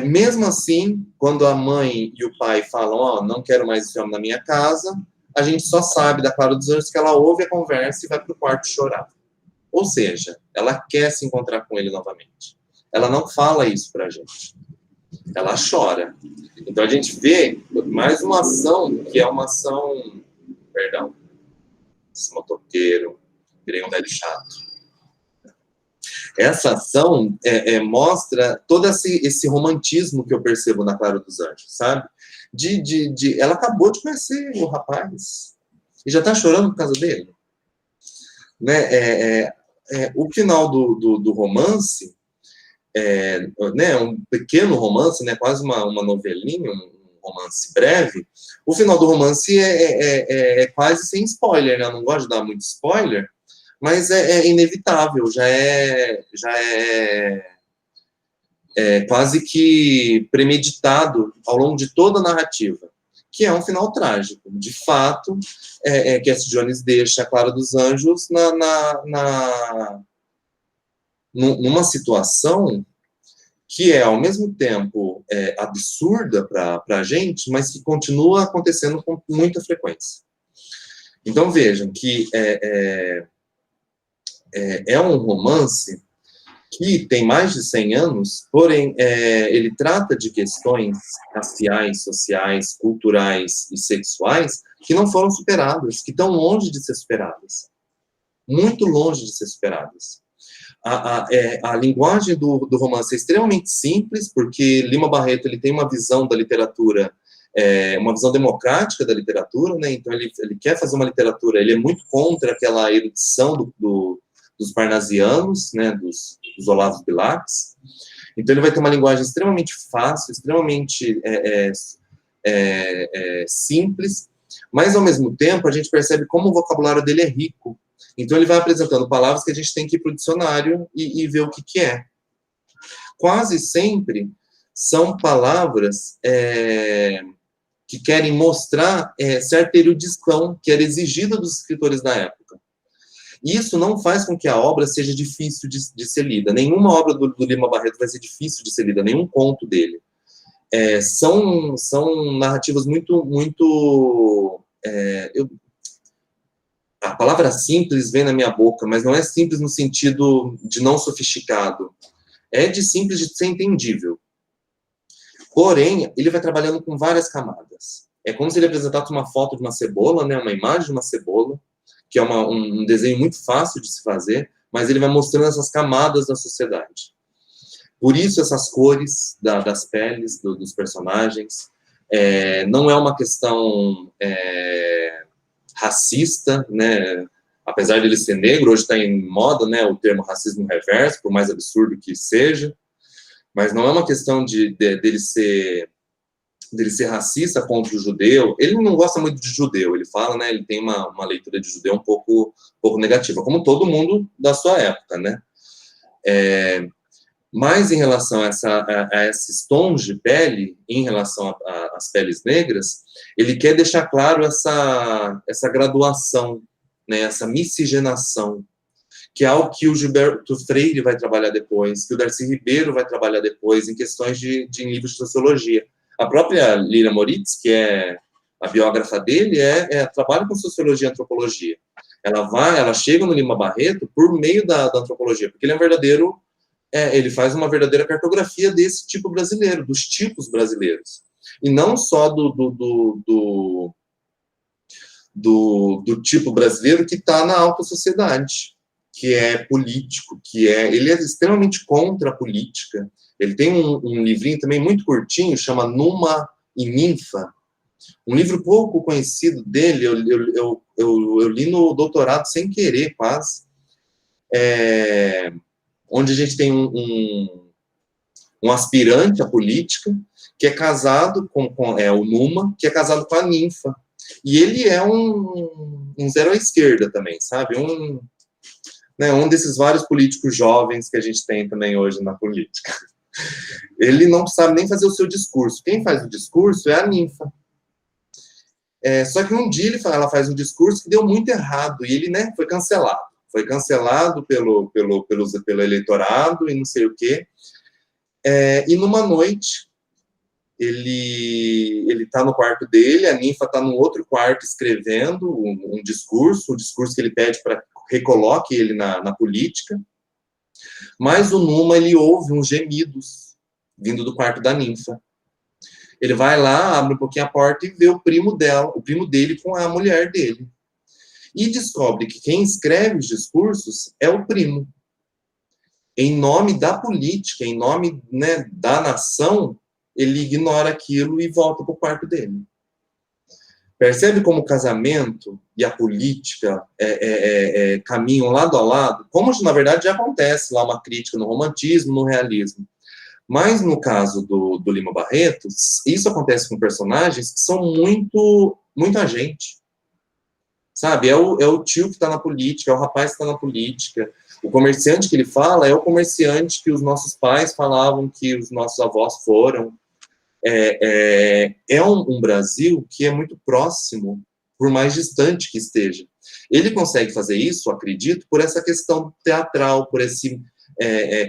Mesmo assim, quando a mãe e o pai falam, não quero mais esse homem na minha casa, a gente só sabe da Clara dos Anjos que ela ouve a conversa e vai para o quarto chorar. Ou seja, ela quer se encontrar com ele novamente. Ela não fala isso para a gente. Ela chora. Então a gente vê mais uma ação, que é uma ação... Perdão. Esse motoqueiro, virei um velho chato. Essa ação mostra todo esse romantismo que eu percebo na Clara dos Anjos, sabe? Ela acabou de conhecer o rapaz e já tá chorando por causa dele. Né? O final do romance, né, um pequeno romance, né, quase uma novelinha, um romance breve. O final do romance é quase sem spoiler, né? Eu não gosto de dar muito spoiler, mas é inevitável, já é quase que premeditado ao longo de toda a narrativa, que é um final trágico. De fato, Cassie Jones deixa a Clara dos Anjos numa situação que é, ao mesmo tempo, absurda para a gente, mas que continua acontecendo com muita frequência. Então, vejam que é um romance que tem mais de 100 anos, porém, ele trata de questões raciais, sociais, culturais e sexuais que não foram superadas, que estão longe de ser superadas. Muito longe de ser superadas. A linguagem do romance é extremamente simples, porque Lima Barreto ele tem uma visão da literatura, uma visão democrática da literatura, né? Então ele quer fazer uma literatura, ele é muito contra aquela erudição dos parnasianos, né? dos Olavos Bilacs. Então ele vai ter uma linguagem extremamente fácil, extremamente simples, mas ao mesmo tempo a gente percebe como o vocabulário dele é rico. Então, ele vai apresentando palavras que a gente tem que ir para o dicionário e ver o que é. Quase sempre são palavras que querem mostrar certa erudição que era exigida dos escritores da época. Isso não faz com que a obra seja difícil de ser lida. Nenhuma obra do Lima Barreto vai ser difícil de ser lida, nenhum conto dele. São narrativas muito a palavra simples vem na minha boca, mas não é simples no sentido de não sofisticado. É de simples de ser entendível. Porém, ele vai trabalhando com várias camadas. É como se ele apresentasse uma foto de uma cebola, né, uma imagem de uma cebola, que é um desenho muito fácil de se fazer, mas ele vai mostrando essas camadas da sociedade. Por isso, essas cores das peles dos personagens. Não é uma questão racista, né? Apesar de ele ser negro, hoje está em moda, né, o termo racismo reverso, por mais absurdo que seja, mas não é uma questão dele ser racista contra o judeu. Ele não gosta muito de judeu, ele fala, né, ele tem uma leitura de judeu um pouco negativa, como todo mundo da sua época, né? Mas em relação a esses tons de pele, em relação às peles negras, ele quer deixar claro essa graduação, né, essa miscigenação, que é algo que o Gilberto Freire vai trabalhar depois, que o Darcy Ribeiro vai trabalhar depois, em questões de livros de sociologia. A própria Lilian Moritz, que é a biógrafa dele, trabalha com sociologia e antropologia. Ela chega no Lima Barreto por meio da antropologia, porque ele é um verdadeiro... ele faz uma verdadeira cartografia desse tipo brasileiro, dos tipos brasileiros. E não só do tipo brasileiro que está na alta sociedade, que é político, ele é extremamente contra a política. Ele tem um livrinho também muito curtinho, chama Numa e Ninfa, um livro pouco conhecido dele, eu li no doutorado sem querer, quase, onde a gente tem um aspirante à política que é casado com o Numa, que é casado com a Ninfa. E ele é um zero à esquerda também, sabe? Um desses vários políticos jovens que a gente tem também hoje na política. Ele não sabe nem fazer o seu discurso. Quem faz o discurso é a Ninfa. Só que um dia ela faz um discurso que deu muito errado, e ele, né, foi cancelado. Foi cancelado pelo eleitorado e não sei o quê. E numa noite, ele está no quarto dele, a Ninfa está no outro quarto escrevendo um discurso, que ele pede para recoloque ele na política, mas o Numa, ele ouve uns gemidos vindo do quarto da Ninfa. Ele vai lá, abre um pouquinho a porta e vê o primo dele com a mulher dele. E descobre que quem escreve os discursos é o primo. Em nome da política, em nome, né, da nação, ele ignora aquilo e volta para o quarto dele. Percebe como o casamento e a política caminham lado a lado? Como, na verdade, já acontece lá uma crítica no romantismo, no realismo. Mas, no caso do Lima Barreto, isso acontece com personagens que são muito agente. Sabe? É o tio que está na política, é o rapaz que está na política. O comerciante que ele fala é o comerciante que os nossos pais falavam que os nossos avós foram. Um Brasil que é muito próximo, por mais distante que esteja. Ele consegue fazer isso, acredito, por essa questão teatral, por esse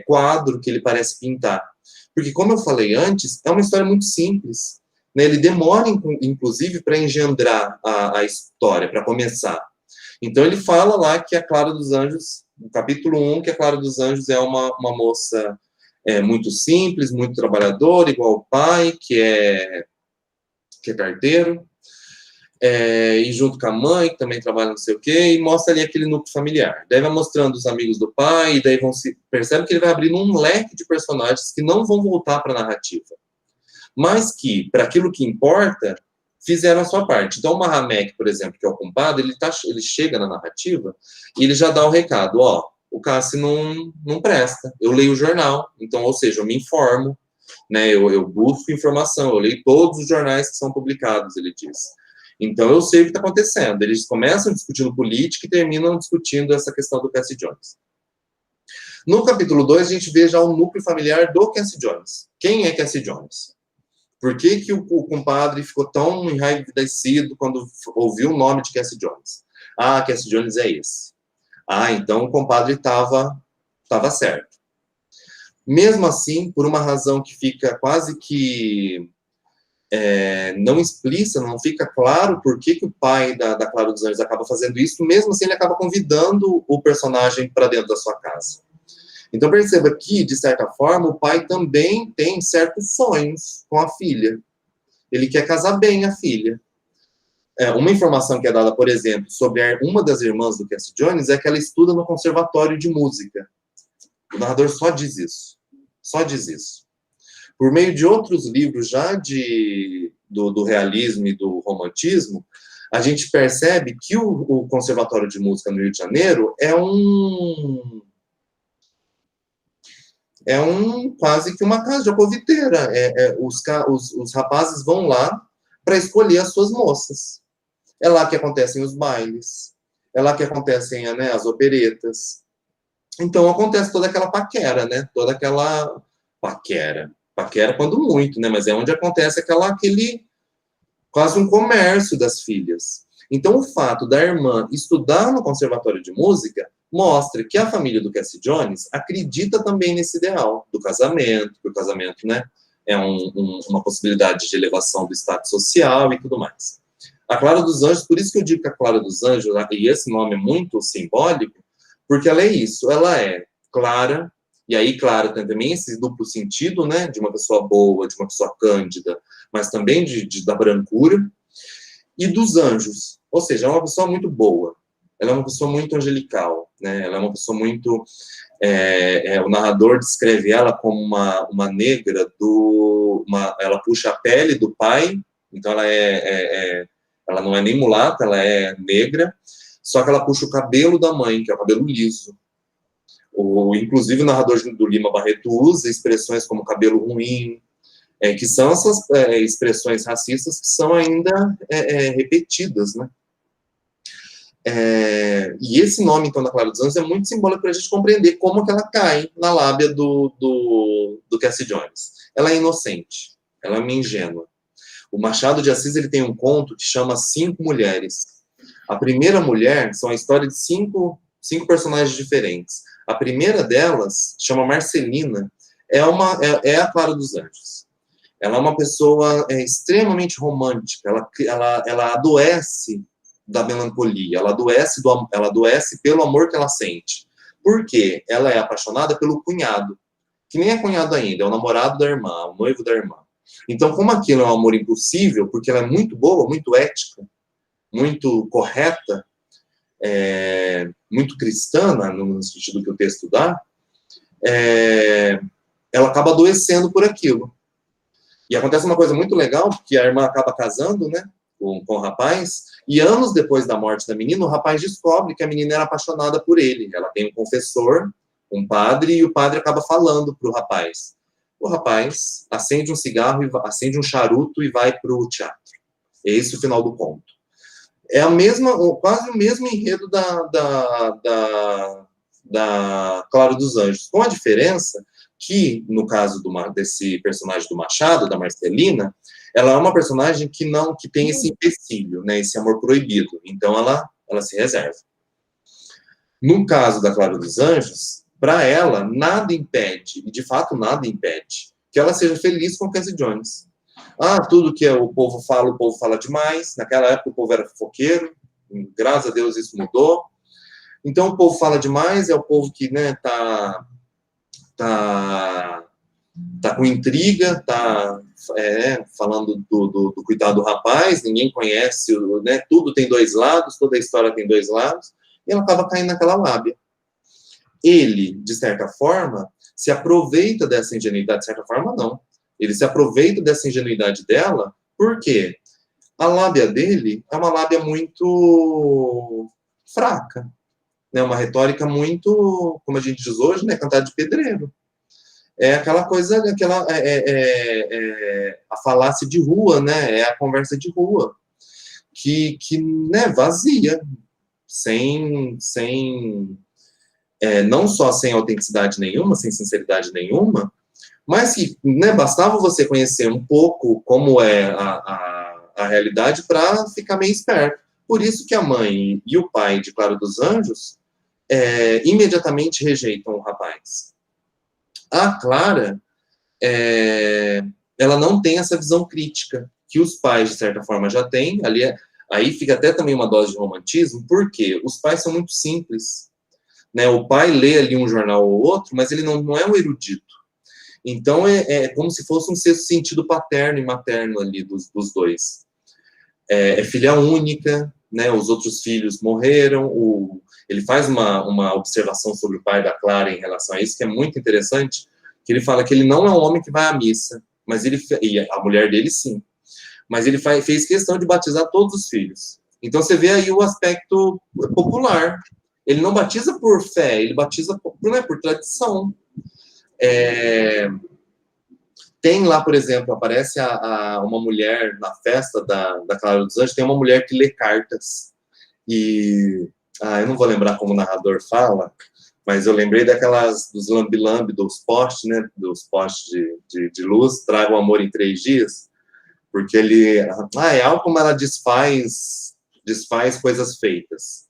quadro que ele parece pintar. Porque, como eu falei antes, é uma história muito simples. Né? Ele demora, inclusive, para engendrar a história, para começar. Então, ele fala lá que a Clara dos Anjos, no capítulo 1, que a Clara dos Anjos é uma moça muito simples, muito trabalhadora, igual o pai, que é carteiro, e junto com a mãe, que também trabalha não sei o quê, e mostra ali aquele núcleo familiar. Daí vai mostrando os amigos do pai, e daí percebe que ele vai abrindo um leque de personagens que não vão voltar para a narrativa, mas que, para aquilo que importa, fizeram a sua parte. Então, o Mahamek, por exemplo, que é o compadre, ele chega na narrativa e ele já dá o recado, o Cassi não presta. Eu leio o jornal, então, ou seja, eu me informo, né, eu busco informação, eu leio todos os jornais que são publicados, ele diz. Então, eu sei o que está acontecendo. Eles começam discutindo política e terminam discutindo essa questão do Cassie Jones. No capítulo 2, a gente vê já o núcleo familiar do Cassie Jones. Quem é Cassie Jones? Por que o compadre ficou tão enraivecido quando ouviu o nome de Cassie Jones? Cassie Jones é esse. Então o compadre estava certo. Mesmo assim, por uma razão que fica quase que não explícita, não fica claro por que o pai da Clara dos Anjos acaba fazendo isso, mesmo assim ele acaba convidando o personagem para dentro da sua casa. Então perceba que, de certa forma, o pai também tem certos sonhos com a filha. Ele quer casar bem a filha. Uma informação que é dada, por exemplo, sobre uma das irmãs do Cassie Jones é que ela estuda no conservatório de música. O narrador só diz isso. Só diz isso. Por meio de outros livros já do realismo e do romantismo, a gente percebe que o Conservatório de Música no Rio de Janeiro é quase que uma casa de alcoviteira. Os rapazes vão lá para escolher as suas moças. É lá que acontecem os bailes, é lá que acontecem, né, as operetas. Então acontece toda aquela paquera, né? Toda aquela paquera quando muito, né? Mas é onde acontece aquele quase um comércio das filhas. Então o fato da irmã estudar no Conservatório de Música mostra que a família do Cassie Jones acredita também nesse ideal do casamento, que o casamento, né, é uma possibilidade de elevação do status social e tudo mais. A Clara dos Anjos, por isso que eu digo que a Clara dos Anjos, e esse nome é muito simbólico, porque ela é isso, ela é clara, e aí, claro, tem também esse duplo sentido, né, de uma pessoa boa, de uma pessoa cândida, mas também da brancura, e dos anjos, ou seja, é uma pessoa muito boa, ela é uma pessoa muito angelical, né, ela é uma pessoa muito... o narrador descreve ela como uma negra ela puxa a pele do pai, então ela não é nem mulata, ela é negra, só que ela puxa o cabelo da mãe, que é o cabelo liso. Inclusive, o narrador do Lima Barreto usa expressões como cabelo ruim, que são essas expressões racistas que são ainda repetidas, né? E esse nome, então, da Clara dos Anjos é muito simbólico para a gente compreender como que ela cai na lábia do Cassie Jones. Ela é inocente, ela é ingênua. O Machado de Assis ele tem um conto que chama Cinco Mulheres. A primeira mulher são a história de cinco personagens diferentes. A primeira delas, chama Marcelina, é a Clara dos Anjos. Ela é uma pessoa extremamente romântica, ela adoece da melancolia, ela adoece pelo amor que ela sente. Por quê? Ela é apaixonada pelo cunhado, que nem é cunhado ainda, é o namorado da irmã, o noivo da irmã. Então, como aquilo é um amor impossível, porque ela é muito boa, muito ética, muito correta, muito cristã, no sentido que o texto dá, ela acaba adoecendo por aquilo. E acontece uma coisa muito legal, porque a irmã acaba casando, né, com o rapaz, e anos depois da morte da menina, o rapaz descobre que a menina era apaixonada por ele. Ela tem um confessor, um padre, e o padre acaba falando para o rapaz. O rapaz acende um cigarro, acende um charuto e vai para o teatro. Esse é o final do conto. É quase o mesmo enredo da Clara dos Anjos, com a diferença que, no caso desse personagem do Machado, da Marcelina, ela é uma personagem que tem esse empecilho, né, esse amor proibido. Então, ela se reserva. No caso da Clara dos Anjos, para ela, nada impede, e de fato nada impede, que ela seja feliz com Cassie Jones. Tudo que o povo fala demais. Naquela época o povo era fofoqueiro, graças a Deus isso mudou. Então o povo fala demais, é o povo que, né, tá com intriga, falando do cuidado do rapaz, ninguém conhece, né, tudo tem dois lados, toda a história tem dois lados, e ela acaba caindo naquela lábia. Ele, de certa forma, se aproveita dessa ingenuidade, de certa forma não, ele se aproveita dessa ingenuidade dela, porque a lábia dele é uma lábia muito fraca, né, uma retórica muito, como a gente diz hoje, né, cantar de pedreiro. É aquela coisa, a falácia de rua, né, é a conversa de rua, que né, vazia, não só sem autenticidade nenhuma, sem sinceridade nenhuma, mas que, né, bastava você conhecer um pouco como é a realidade para ficar meio esperto. Por isso que a mãe e o pai de Clara dos Anjos imediatamente rejeitam o rapaz. A Clara, ela não tem essa visão crítica que os pais, de certa forma, já têm. Aí fica até também uma dose de romantismo, porque os pais são muito simples. né? O pai lê ali um jornal ou outro, mas ele não é um erudito. Então, é como se fosse um sexto sentido paterno e materno ali dos dois. É filha única, né? Os outros filhos morreram. Ele faz uma observação sobre o pai da Clara em relação a isso, que é muito interessante, que ele fala que ele não é um homem que vai à missa, mas e a mulher dele sim, mas ele fez questão de batizar todos os filhos. Então você vê aí o aspecto popular. Ele não batiza por fé, ele batiza por tradição. Tem lá, por exemplo, aparece uma mulher na festa da Clara dos Anjos, tem uma mulher que lê cartas. E eu não vou lembrar como o narrador fala, mas eu lembrei dos lambi-lambi dos postes, né? Dos postes de luz, traga o amor em 3 dias, porque ele... é algo como ela desfaz coisas feitas.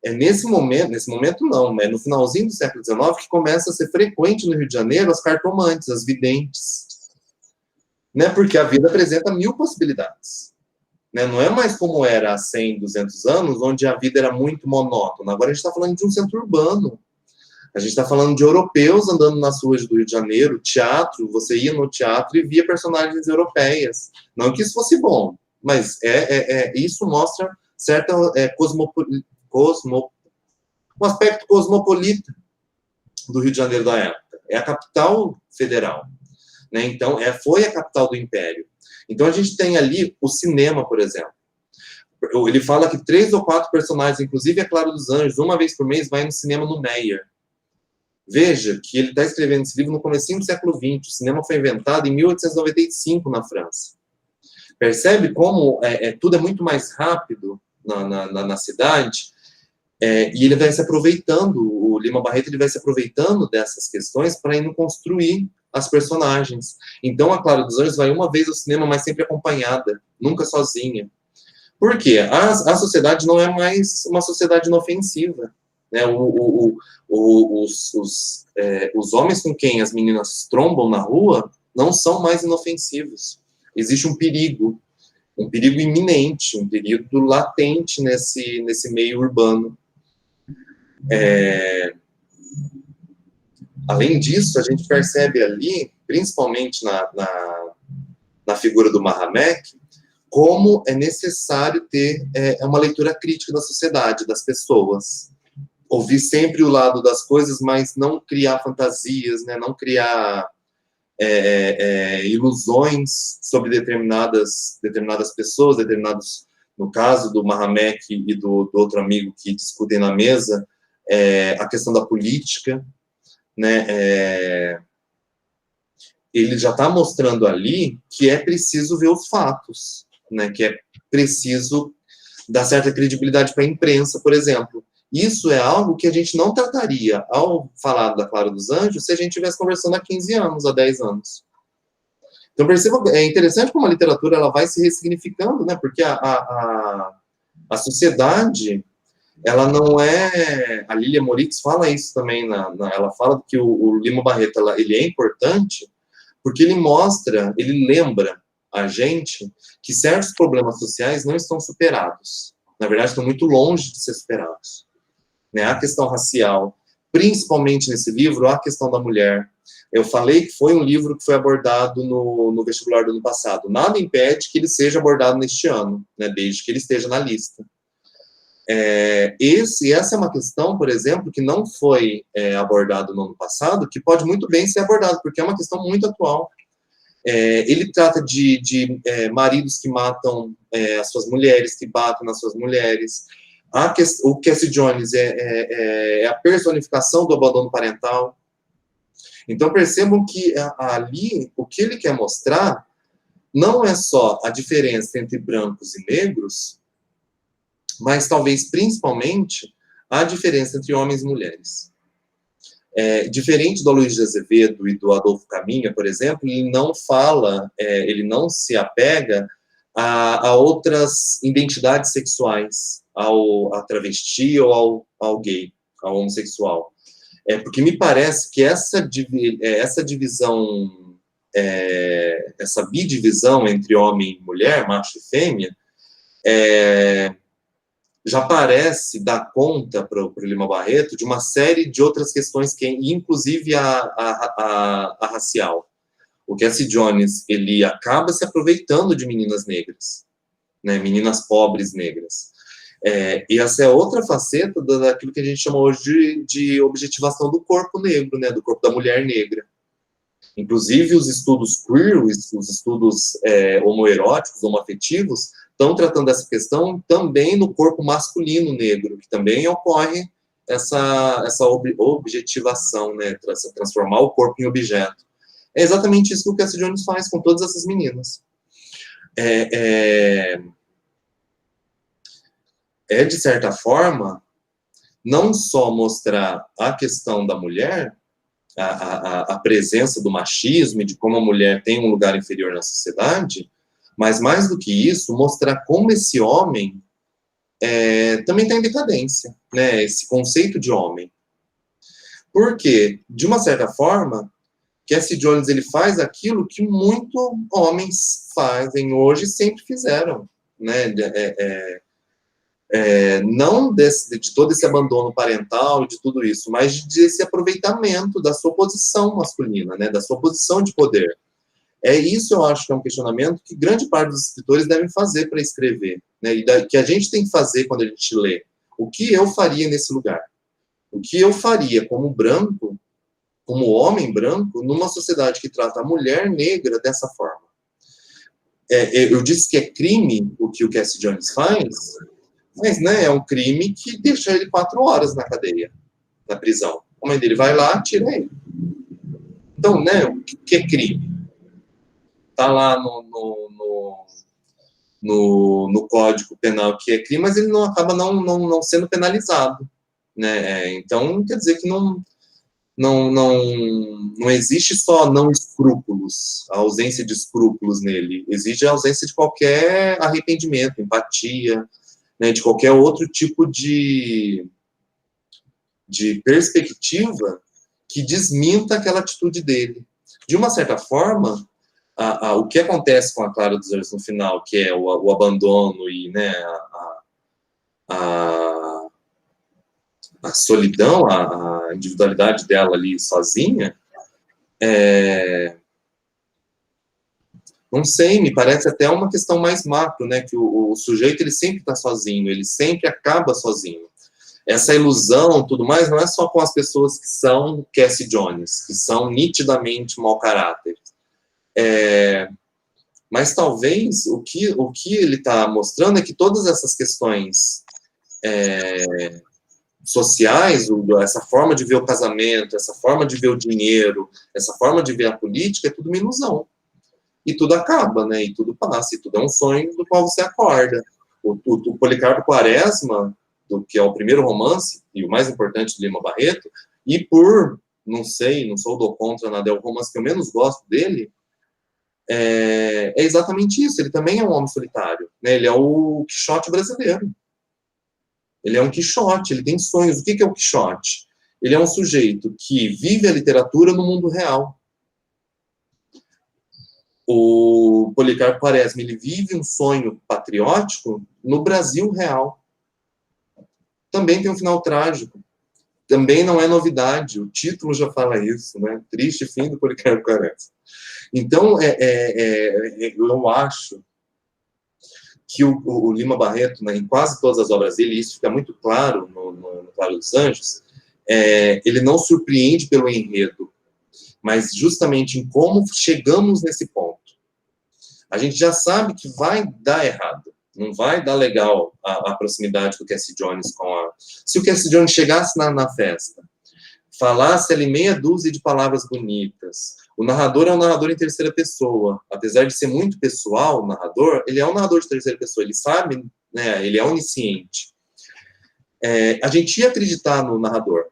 Nesse momento não, no finalzinho do século XIX, que começa a ser frequente no Rio de Janeiro as cartomantes, as videntes, né? Porque a vida apresenta 1000 possibilidades. Né? Não é mais como era há 100, 200 anos, onde a vida era muito monótona. Agora a gente está falando de um centro urbano. A gente está falando de europeus andando nas ruas do Rio de Janeiro, teatro, você ia no teatro e via personagens europeias. Não que isso fosse bom, mas isso mostra certa um aspecto cosmopolita do Rio de Janeiro da época. É a capital federal. Né? Então, foi a capital do Império. Então, a gente tem ali o cinema, por exemplo. Ele fala que 3 ou 4 personagens, inclusive a Clara dos Anjos, uma vez por mês, vai no cinema no Meyer. Veja que ele está escrevendo esse livro no comecinho do século XX. O cinema foi inventado em 1895 na França. Percebe como tudo é muito mais rápido na cidade? E ele vai se aproveitando, o Lima Barreto ele vai se aproveitando dessas questões para ir construir as personagens. Então, a Clara dos Anjos vai uma vez ao cinema, mas sempre acompanhada, nunca sozinha. Por quê? A sociedade não é mais uma sociedade inofensiva. Né? Os homens com quem as meninas trombam na rua não são mais inofensivos. Existe um perigo iminente, um perigo latente nesse meio urbano. Além disso, a gente percebe ali, principalmente na figura do Mahamek, como é necessário ter uma leitura crítica da sociedade, das pessoas. Ouvir sempre o lado das coisas, mas não criar fantasias, né? Não criar ilusões sobre determinadas pessoas, no caso do Mahamek e do outro amigo que discutem na mesa, a questão da política, né? Ele já está mostrando ali que é preciso ver os fatos, né? Que é preciso dar certa credibilidade para a imprensa, por exemplo. Isso é algo que a gente não trataria ao falar da Clara dos Anjos se a gente estivesse conversando há 15 anos, há 10 anos. Então, perceba, é interessante como a literatura ela vai se ressignificando, né? Porque a sociedade, ela não é... A Lilia Moritz fala isso também, ela fala que o Lima Barreto ele é importante porque ele lembra a gente que certos problemas sociais não estão superados. Na verdade, estão muito longe de ser superados. Né? A questão racial, principalmente nesse livro, a questão da mulher. Eu falei que foi um livro que foi abordado no vestibular do ano passado. Nada impede que ele seja abordado neste ano, né? Desde que ele esteja na lista. Essa é uma questão, por exemplo, que não foi abordado no ano passado, que pode muito bem ser abordado, porque é uma questão muito atual. Ele trata de maridos que matam as suas mulheres, que batem nas suas mulheres. O Cassie Jones é a personificação do abandono parental. Então, percebam que ali, o que ele quer mostrar não é só a diferença entre brancos e negros, mas talvez, principalmente, a diferença entre homens e mulheres. Diferente do Aloysio de Azevedo e do Adolfo Caminha, por exemplo, ele não fala, ele não se apega a outras identidades sexuais, a travesti ou ao gay, ao homossexual. Porque me parece que essa divisão, essa bidivisão entre homem e mulher, macho e fêmea, já parece dar conta para o Lima Barreto de uma série de outras questões, que inclusive a racial. O Cassie Jones, ele acaba se aproveitando de meninas negras, né, meninas pobres negras. E essa é outra faceta daquilo que a gente chama hoje de objetivação do corpo negro, né, do corpo da mulher negra. Inclusive, os estudos queer, os estudos homoeróticos, homoafetivos, estão tratando essa questão também no corpo masculino negro, que também ocorre essa objetivação, né, transformar o corpo em objeto. É exatamente isso que o Cassie Jones faz com todas essas meninas. De certa forma, não só mostrar a questão da mulher, a presença do machismo e de como a mulher tem um lugar inferior na sociedade, mas mais do que isso, mostrar como esse homem também está em decadência, né? Esse conceito de homem. Porque, de uma certa forma, Cassie Jones ele faz aquilo que muitos homens fazem hoje e sempre fizeram, né? Não de todo esse abandono parental, de tudo isso, mas desse aproveitamento da sua posição masculina, né, da sua posição de poder. Isso eu acho que é um questionamento que grande parte dos escritores devem fazer para escrever, né, e que a gente tem que fazer quando a gente lê. O que eu faria nesse lugar? O que eu faria como branco, como homem branco, numa sociedade que trata a mulher negra dessa forma? Eu disse que é crime o que o Cassie Jones faz, mas, né, é um crime que deixa ele 4 horas na cadeia, na prisão. A mãe dele vai lá, tira ele. Então, né, o que é crime? Está lá no Código Penal que é crime, mas ele não acaba não sendo penalizado, né? Então, quer dizer que não existe só não escrúpulos, a ausência de escrúpulos nele. Existe a ausência de qualquer arrependimento, empatia, né, de qualquer outro tipo de perspectiva que desminta aquela atitude dele. De uma certa forma, o que acontece com a Clara dos Anjos no final, que é o abandono e, né, a solidão, a individualidade dela ali sozinha, não sei, me parece até uma questão mais macro, né, que o sujeito ele sempre está sozinho, ele sempre acaba sozinho. Essa ilusão, tudo mais, não é só com as pessoas que são Cassie Jones, que são nitidamente mau caráter. Mas talvez o que ele está mostrando é que todas essas questões sociais, essa forma de ver o casamento, essa forma de ver o dinheiro, essa forma de ver a política, é tudo uma ilusão. E tudo acaba, né? E tudo passa, e tudo é um sonho do qual você acorda. O Policarpo Quaresma, que é o primeiro romance, e o mais importante do Lima Barreto, e não sou do contra nada, é o romance que eu menos gosto dele, é exatamente isso. Ele também é um homem solitário, né? Ele é o Quixote brasileiro. Ele é um Quixote, ele tem sonhos. O que é o Quixote? Ele é um sujeito que vive a literatura no mundo real. O Policarpo Quaresma, ele vive um sonho patriótico no Brasil real. Também tem um final trágico. Também não é novidade. O título já fala isso, né? Triste fim do Policarpo Quaresma. Então, eu acho que o Lima Barreto, né, em quase todas as obras dele, isso fica muito claro no Claro dos Anjos, ele não surpreende pelo enredo, mas justamente em como chegamos nesse ponto. A gente já sabe que vai dar errado, não vai dar legal a proximidade do Cassie Jones com a... Se o Cassie Jones chegasse na festa, falasse ali meia dúzia de palavras bonitas, o narrador é um narrador em terceira pessoa, apesar de ser muito pessoal, o narrador, ele é um narrador de terceira pessoa, ele sabe, né, ele é onisciente. A gente ia acreditar no narrador,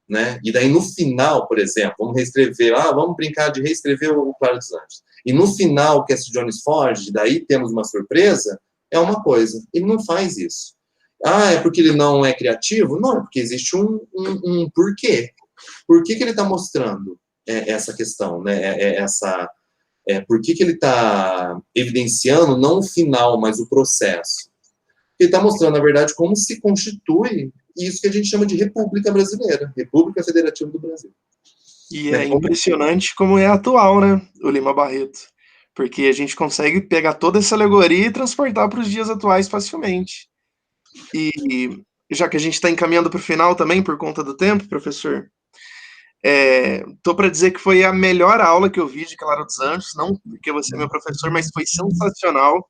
né? E daí no final, por exemplo, vamos brincar de reescrever o Claro dos Anjos. E no final, que Cassie Jones foge, daí temos uma surpresa, é uma coisa. Ele não faz isso. É porque ele não é criativo? Não, é porque existe um porquê. Por que ele está mostrando essa questão, né? Por que ele está evidenciando não o final, mas o processo? Ele está mostrando, na verdade, como se constitui isso que a gente chama de República Brasileira, República Federativa do Brasil. E é impressionante como é atual, né, o Lima Barreto. Porque a gente consegue pegar toda essa alegoria e transportar para os dias atuais facilmente. E já que a gente está encaminhando para o final também, por conta do tempo, professor, tô para dizer que foi a melhor aula que eu vi de Clara dos Anjos, não porque você é meu professor, mas foi sensacional.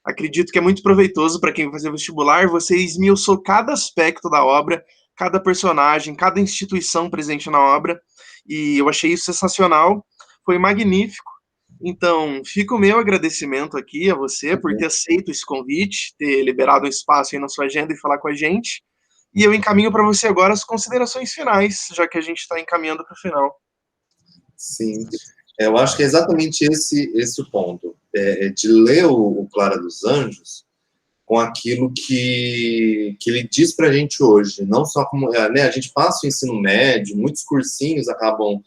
Acredito que é muito proveitoso para quem vai fazer vestibular. Você esmiuçou cada aspecto da obra, cada personagem, cada instituição presente na obra, e eu achei isso sensacional. Foi magnífico. Então, fica o meu agradecimento aqui a você por ter aceito esse convite, ter liberado um espaço aí na sua agenda e falar com a gente. E eu encaminho para você agora as considerações finais, já que a gente está encaminhando para o final. Sim, eu acho que é exatamente esse o ponto, de ler o Clara dos Anjos com aquilo que ele diz para a gente hoje, não só como, né, a gente passa o ensino médio, muitos cursinhos acabam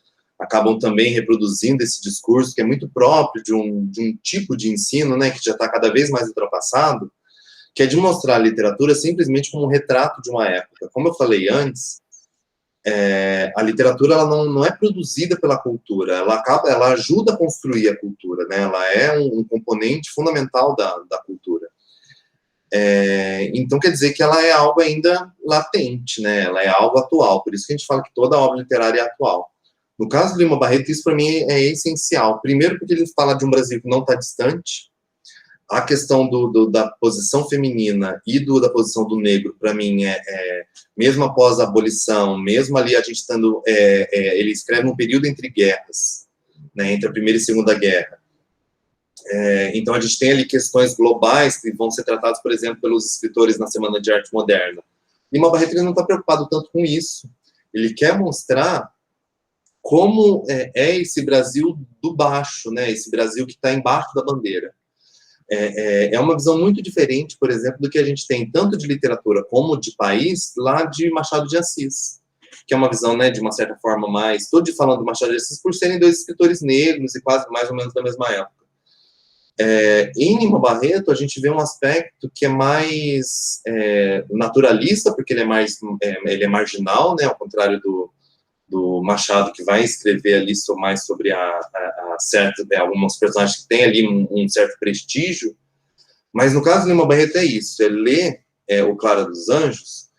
também reproduzindo esse discurso, que é muito próprio de um tipo de ensino, né, que já está cada vez mais ultrapassado, que é de mostrar a literatura simplesmente como um retrato de uma época. Como eu falei antes, a literatura ela não é produzida pela cultura, ela ajuda a construir a cultura, né? Ela é um componente fundamental da cultura. Então quer dizer que ela é algo ainda latente, né? Ela é algo atual, por isso que a gente fala que toda obra literária é atual. No caso do Lima Barreto, isso para mim é essencial. Primeiro porque ele fala de um Brasil que não está distante. A questão da posição feminina e da posição do negro, para mim, mesmo após a abolição, mesmo ali a gente estando... ele escreve um período entre guerras, né, entre a Primeira e Segunda Guerra. Então, a gente tem ali questões globais que vão ser tratadas, por exemplo, pelos escritores na Semana de Arte Moderna. Lima Barreto ele não está preocupado tanto com isso. Ele quer mostrar como é esse Brasil do baixo, né, esse Brasil que está embaixo da bandeira. É uma visão muito diferente, por exemplo, do que a gente tem tanto de literatura como de país lá de Machado de Assis, que é uma visão, né, de uma certa forma mais... Estou falando de Machado de Assis por serem dois escritores negros e quase mais ou menos da mesma época. Em Lima Barreto, a gente vê um aspecto que é mais naturalista, porque ele é marginal, né, ao contrário do Machado, que vai escrever ali mais sobre alguns personagens que têm ali um certo prestígio, mas no caso do Lima Barreto é isso, ler o Clara dos Anjos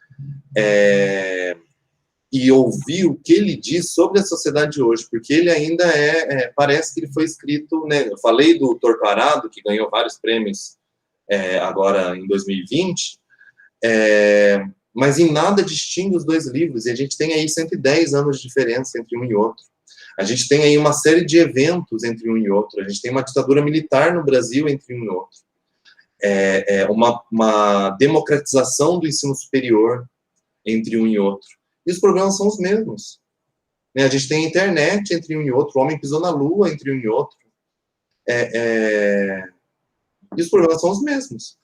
e ouvir o que ele diz sobre a sociedade de hoje, porque ele ainda parece que ele foi escrito, né, eu falei do Torturado, que ganhou vários prêmios agora em 2020, mas em nada distingue os dois livros, e a gente tem aí 110 anos de diferença entre um e outro. A gente tem aí uma série de eventos entre um e outro, a gente tem uma ditadura militar no Brasil entre um e outro, uma democratização do ensino superior entre um e outro, e os problemas são os mesmos. Né? A gente tem a internet entre um e outro, o homem pisou na lua entre um e outro, e os problemas são os mesmos.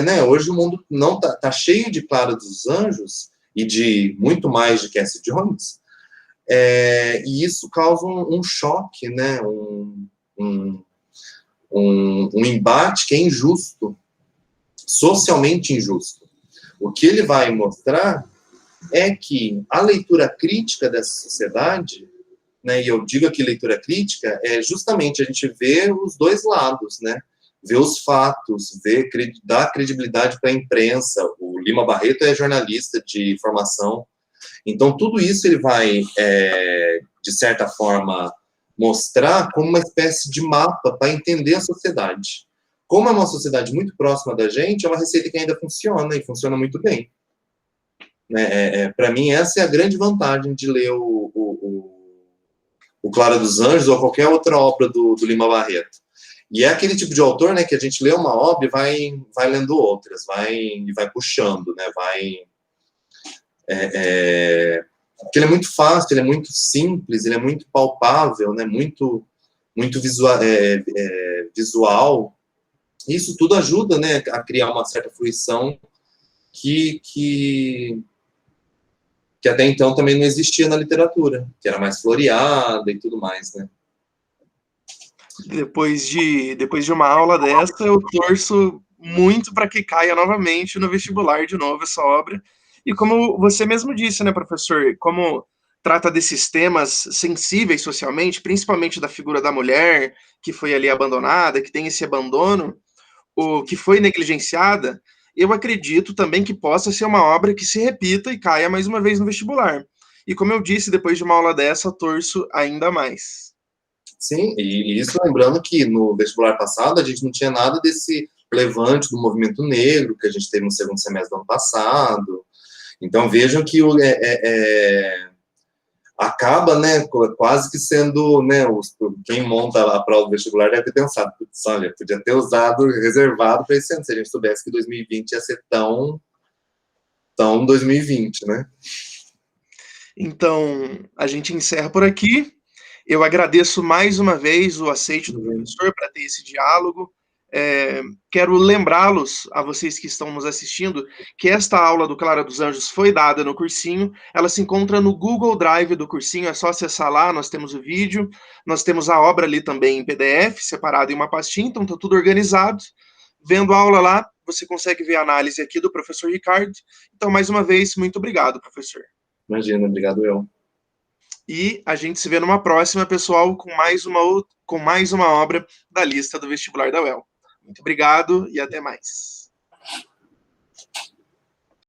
Né, hoje o mundo não tá cheio de Clara dos Anjos e de muito mais de Cassie Jones, e isso causa um choque, né, um embate que é injusto, socialmente injusto. O que ele vai mostrar é que a leitura crítica dessa sociedade, né, e eu digo aqui leitura crítica, é justamente a gente ver os dois lados, né, ver os fatos, dar credibilidade para a imprensa. O Lima Barreto é jornalista de formação, então tudo isso ele vai, de certa forma, mostrar como uma espécie de mapa para entender a sociedade. Como é uma sociedade muito próxima da gente, é uma receita que ainda funciona, e funciona muito bem. Para mim, essa é a grande vantagem de ler o Clara dos Anjos ou qualquer outra obra do Lima Barreto. E é aquele tipo de autor, né, que a gente lê uma obra e vai lendo outras, e vai puxando, né, porque ele é muito fácil, ele é muito simples, ele é muito palpável, né, muito visual. Isso tudo ajuda, né, a criar uma certa fruição que até então também não existia na literatura, que era mais floreada e tudo mais, né. Depois de uma aula dessa, eu torço muito para que caia novamente no vestibular de novo essa obra. E como você mesmo disse, né, professor, como trata desses temas sensíveis socialmente, principalmente da figura da mulher que foi ali abandonada, que tem esse abandono, ou que foi negligenciada, eu acredito também que possa ser uma obra que se repita e caia mais uma vez no vestibular. E como eu disse, depois de uma aula dessa, torço ainda mais. Sim, e isso lembrando que no vestibular passado a gente não tinha nada desse levante do movimento negro que a gente teve no segundo semestre do ano passado. Então vejam que acaba, né, quase que sendo, né, quem monta a prova do vestibular deve ter pensado, olha, podia ter usado, reservado para esse ano, se a gente soubesse que 2020 ia ser tão 2020, né? Então, a gente encerra por aqui. Eu agradeço mais uma vez o aceite do professor para ter esse diálogo. Quero lembrá-los, a vocês que estão nos assistindo, que esta aula do Clara dos Anjos foi dada no cursinho. Ela se encontra no Google Drive do cursinho, é só acessar lá. Nós temos o vídeo, nós temos a obra ali também em PDF, separado em uma pastinha, então está tudo organizado. Vendo a aula lá, você consegue ver a análise aqui do professor Ricardo. Então, mais uma vez, muito obrigado, professor. Imagina, obrigado eu. E a gente se vê numa próxima, pessoal, com mais uma obra da lista do vestibular da UEL. Muito obrigado e até mais.